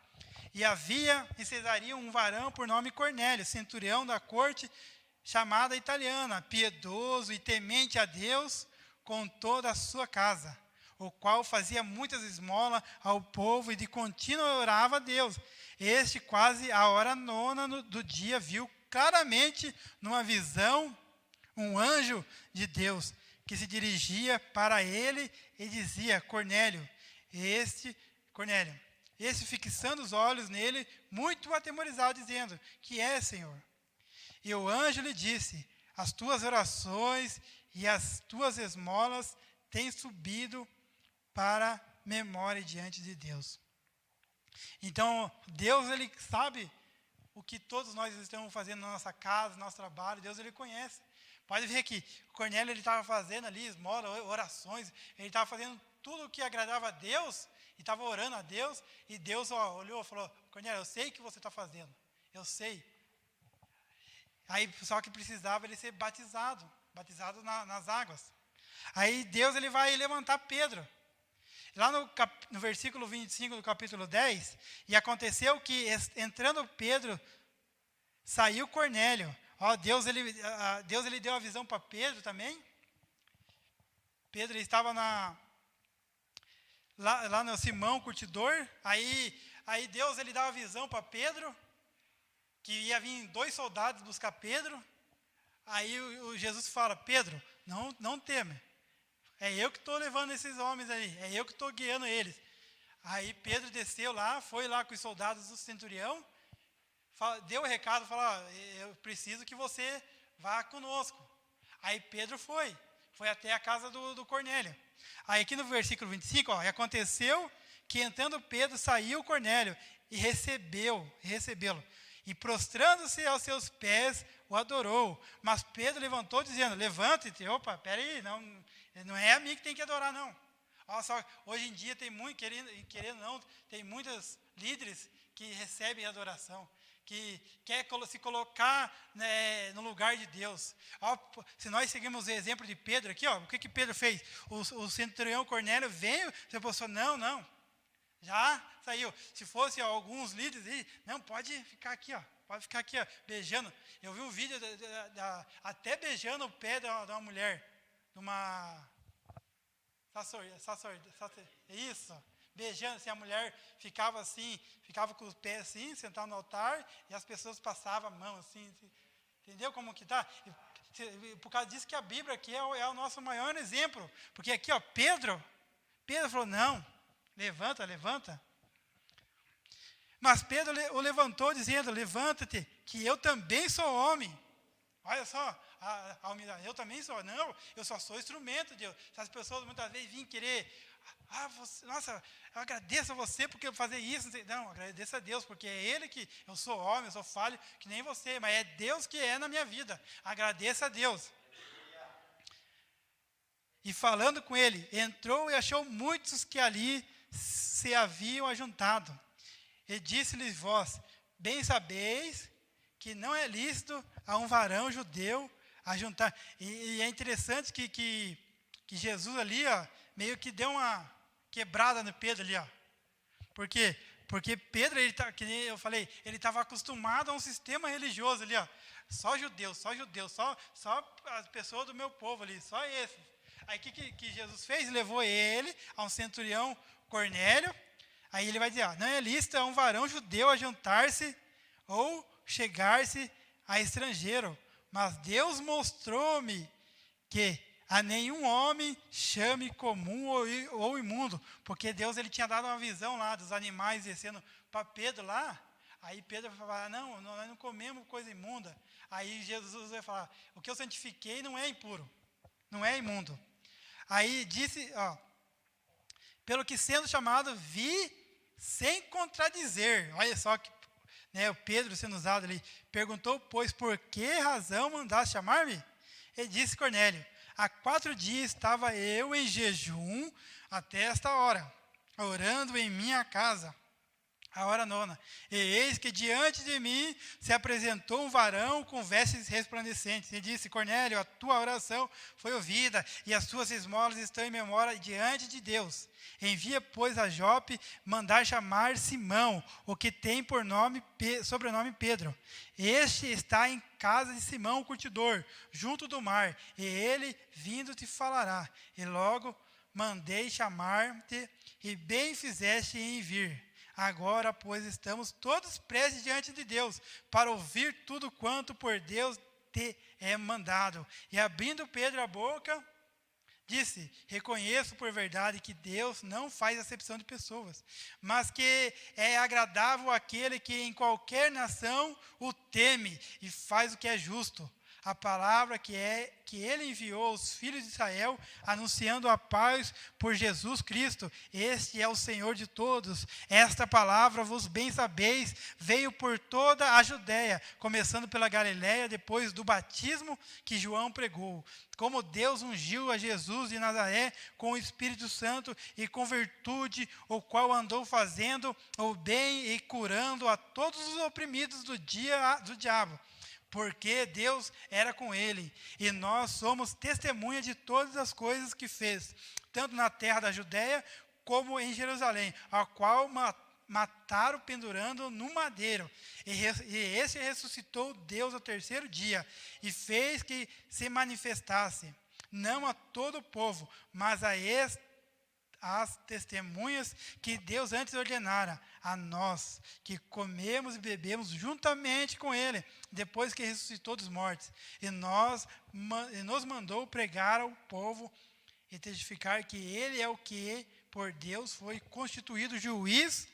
E havia em Cesareia um varão por nome Cornélio, centurião da corte chamada italiana, piedoso e temente a Deus com toda a sua casa, o qual fazia muitas esmolas ao povo e de contínuo orava a Deus. Este, quase a hora 9 do dia, viu claramente numa visão um anjo de Deus que se dirigia para ele e dizia: Cornélio, este fixando os olhos nele, muito atemorizado, dizendo: que é, Senhor? E o anjo lhe disse: as tuas orações e as tuas esmolas têm subido para memória diante de Deus. Então, Deus, ele sabe o que todos nós estamos fazendo na nossa casa, no nosso trabalho. Deus, ele conhece. Pode ver que Cornélio, ele estava fazendo ali esmola, orações, ele estava fazendo tudo o que agradava a Deus, e estava orando a Deus, e Deus olhou e falou: Cornélio, eu sei o que você está fazendo, eu sei. Aí, só que precisava ele ser batizado nas águas. Aí Deus ele vai levantar Pedro. Lá no versículo 25 do capítulo 10, e aconteceu que, entrando Pedro, saiu Cornélio. Deus ele deu a visão para Pedro também. Pedro ele estava lá no Simão Curtidor. Aí Deus ele dá a visão para Pedro, que ia vir 2 soldados buscar Pedro. Aí o Jesus fala: Pedro, não teme. É eu que estou levando esses homens aí, é eu que estou guiando eles. Aí Pedro desceu lá, foi lá com os soldados do centurião, deu o recado, falou: eu preciso que você vá conosco. Aí Pedro foi até a casa do Cornélio. Aí aqui no versículo 25, e aconteceu que entrando Pedro, saiu Cornélio e recebê-lo. E prostrando-se aos seus pés, o adorou. Mas Pedro levantou, dizendo: levante-te. Opa, peraí, não é a mim que tem que adorar, não. Só, hoje em dia tem muito, querendo não, tem muitos líderes que recebem adoração, que quer se colocar, né, no lugar de Deus. Se nós seguimos o exemplo de Pedro aqui, o que Pedro fez? O centurião Cornélio veio, você pensou: não, já saiu. Se fosse alguns líderes, não, pode ficar aqui, pode ficar aqui, beijando. Eu vi um vídeo até beijando o pé de uma mulher, de uma isso, beijando, assim, a mulher ficava assim, ficava com os pés assim, sentada no altar, e as pessoas passavam a mão assim, entendeu como que está? Por causa disso que a Bíblia aqui é o nosso maior exemplo, porque aqui, Pedro falou: não, levanta. Mas Pedro o levantou, dizendo: levanta-te, que eu também sou homem. Olha só, a humildade. Eu também sou. Não, eu só sou instrumento de Deus. Se as pessoas muitas vezes vêm querer: nossa, eu agradeço a você porque eu fazer isso. Não, agradeço a Deus, porque é Ele que... Eu sou homem, eu sou falho, que nem você, mas é Deus que é na minha vida. Agradeça a Deus. E falando com ele, entrou e achou muitos que ali se haviam ajuntado. E disse-lhes: vós bem sabeis que não é lícito a um varão judeu ajuntar. E é interessante que Jesus ali, meio que deu uma quebrada no Pedro ali, Por quê? Porque Pedro, que nem eu falei, ele estava acostumado a um sistema religioso ali, só judeus, só as pessoas do meu povo ali, só esses. Aí o que Jesus fez? Levou ele a um centurião Cornélio. Aí ele vai dizer: não é lícito a um varão judeu ajuntar-se ou chegar-se a estrangeiro, mas Deus mostrou-me que a nenhum homem chame comum ou imundo, porque Deus ele tinha dado uma visão lá dos animais descendo para Pedro lá. Aí Pedro vai falar, não, nós não comemos coisa imunda. Aí Jesus vai falar, o que eu santifiquei não é impuro, não é imundo. Aí disse, pelo que sendo chamado, vi sem contradizer. Olha só que, o Pedro sendo usado ali, perguntou, pois, por que razão mandaste chamar-me? Ele disse, Cornélio, há 4 dias estava eu em jejum até esta hora, orando em minha casa, a hora 9. E eis que diante de mim se apresentou um varão com vestes resplandecentes. E disse, Cornélio, a tua oração foi ouvida, e as tuas esmolas estão em memória diante de Deus. Envia, pois, a Jope mandar chamar Simão, o que tem por sobrenome Pedro. Este está em casa de Simão, o curtidor, junto do mar, e ele vindo te falará. E logo mandei chamar-te, e bem fizeste em vir. Agora, pois, estamos todos prestes diante de Deus, para ouvir tudo quanto por Deus te é mandado. E abrindo Pedro a boca, disse, reconheço por verdade que Deus não faz acepção de pessoas, mas que é agradável àquele que em qualquer nação o teme e faz o que é justo. A palavra que ele enviou aos filhos de Israel, anunciando a paz por Jesus Cristo. Este é o Senhor de todos. Esta palavra, vos bem sabeis, veio por toda a Judéia, começando pela Galiléia, depois do batismo que João pregou. Como Deus ungiu a Jesus de Nazaré com o Espírito Santo e com virtude, o qual andou fazendo o bem e curando a todos os oprimidos do diabo, porque Deus era com ele, e nós somos testemunha de todas as coisas que fez, tanto na terra da Judéia, como em Jerusalém, a qual mataram pendurando no madeiro, e esse ressuscitou Deus ao 3º dia, e fez que se manifestasse, não a todo o povo, mas as testemunhas que Deus antes ordenara a nós, que comemos e bebemos juntamente com ele, depois que ressuscitou dos mortos, e nos mandou pregar ao povo e testificar que ele é o que por Deus foi constituído juiz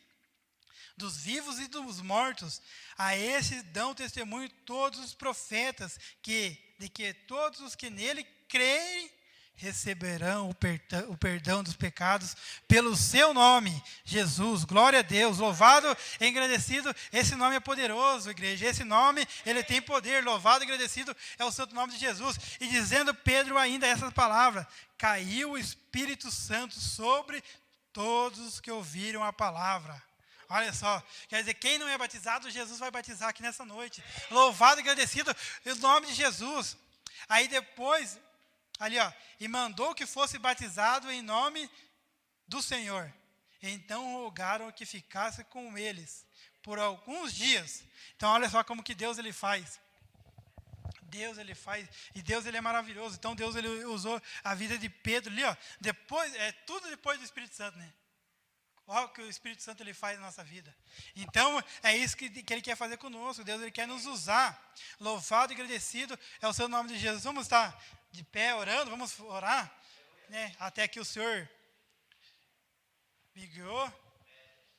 dos vivos e dos mortos. A esses dão testemunho todos os profetas, de que todos os que nele creem receberão o perdão dos pecados pelo seu nome, Jesus. Glória a Deus, louvado e agradecido, esse nome é poderoso, igreja, esse nome, ele tem poder, louvado e agradecido é o santo nome de Jesus. E dizendo Pedro ainda essas palavras, caiu o Espírito Santo sobre todos os que ouviram a palavra. Olha só, quer dizer, quem não é batizado, Jesus vai batizar aqui nessa noite. Louvado e agradecido em nome de Jesus. Aí depois, ali e mandou que fosse batizado em nome do Senhor. Então rogaram que ficasse com eles por alguns dias. Então olha só como que Deus ele faz. Deus ele faz, e Deus ele é maravilhoso. Então Deus ele usou a vida de Pedro ali, depois, tudo depois do Espírito Santo, né? Olha o que o Espírito Santo ele faz na nossa vida. Então, é isso que ele quer fazer conosco. Deus ele quer nos usar. Louvado e agradecido é o seu nome de Jesus. Vamos estar de pé orando, vamos orar, né? Até que o Senhor me guiou. Eu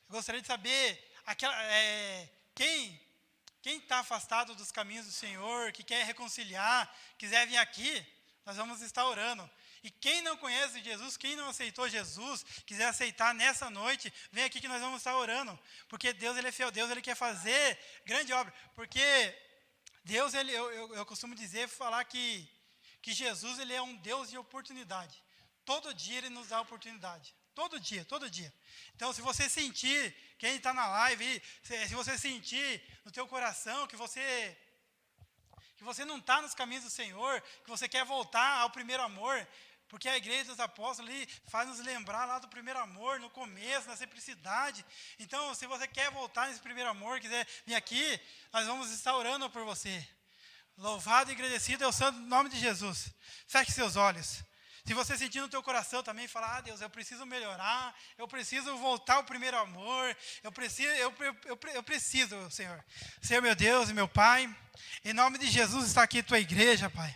gostaria de saber quem está afastado dos caminhos do Senhor, que quer reconciliar, quiser vir aqui, nós vamos estar orando. E quem não conhece Jesus, quem não aceitou Jesus, quiser aceitar nessa noite, vem aqui que nós vamos estar orando. Porque Deus ele é fiel, Deus ele quer fazer grande obra. Porque Deus, eu costumo falar que Jesus ele é um Deus de oportunidade. Todo dia ele nos dá oportunidade. Todo dia. Então, se você sentir, quem está na live, se você sentir no teu coração que você não está nos caminhos do Senhor, que você quer voltar ao primeiro amor, porque a igreja dos apóstolos ali faz nos lembrar lá do primeiro amor, no começo, na simplicidade. Então, se você quer voltar nesse primeiro amor, quiser vir aqui, nós vamos estar orando por você. Louvado e agradecido é o santo nome de Jesus. Feche seus olhos. Se você sentir no teu coração também, falar, Deus, eu preciso melhorar, eu preciso voltar ao primeiro amor, eu preciso, Senhor. Senhor, meu Deus e meu Pai, Em nome de Jesus está aqui tua igreja, Pai.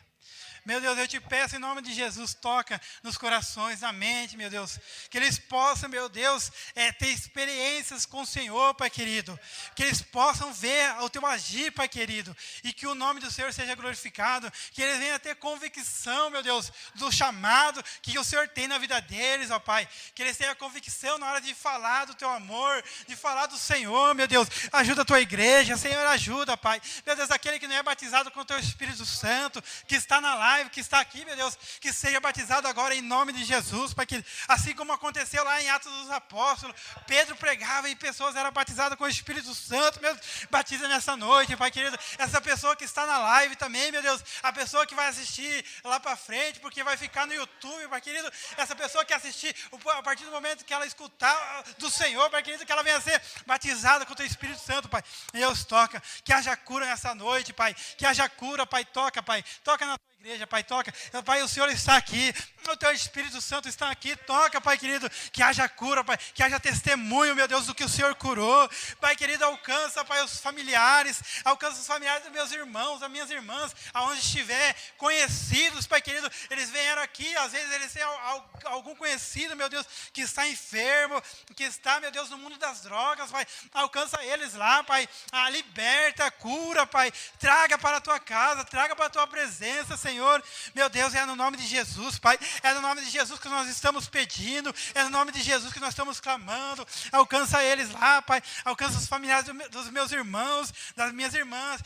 Meu Deus, eu te peço em nome de Jesus, toca nos corações, na mente, meu Deus. Que eles possam, meu Deus, ter experiências com o Senhor, Pai querido. Que eles possam ver o teu agir, Pai querido. E que o nome do Senhor seja glorificado. Que eles venham a ter convicção, meu Deus, do chamado que o Senhor tem na vida deles, ó Pai. Que eles tenham convicção na hora de falar do teu amor, de falar do Senhor, meu Deus. Ajuda a tua igreja, Senhor, ajuda, Pai. Meu Deus, aquele que não é batizado com o teu Espírito Santo, que está na live, que está aqui, meu Deus, que seja batizado agora em nome de Jesus, Pai querido. Assim como aconteceu lá em Atos dos Apóstolos, Pedro pregava e pessoas eram batizadas com o Espírito Santo, meu Deus, batiza nessa noite, Pai querido. Essa pessoa que está na live também, meu Deus, a pessoa que vai assistir lá para frente, porque vai ficar no YouTube, Pai querido, essa pessoa que assistir, a partir do momento que ela escutar do Senhor, Pai querido, que ela venha a ser batizada com o teu Espírito Santo, Pai. Deus, toca, que haja cura nessa noite, Pai, que haja cura, Pai, toca na tua igreja, Pai, toca. Pai, o Senhor está aqui, o teu Espírito Santo está aqui, toca, Pai querido, que haja cura, Pai, que haja testemunho, meu Deus, do que o Senhor curou. Pai querido, alcança, Pai, os familiares dos meus irmãos, das minhas irmãs, aonde estiver, conhecidos, Pai querido, eles vieram aqui, às vezes eles têm algum conhecido, meu Deus, que está enfermo, que está, meu Deus, no mundo das drogas, Pai, alcança eles lá, Pai, liberta, cura, Pai, traga para a tua casa, traga para a tua presença, Senhor, meu Deus, é no nome de Jesus, Pai, é no nome de Jesus que nós estamos pedindo, é no nome de Jesus que nós estamos clamando, alcança eles lá, Pai, alcança os familiares dos meus irmãos, das minhas irmãs,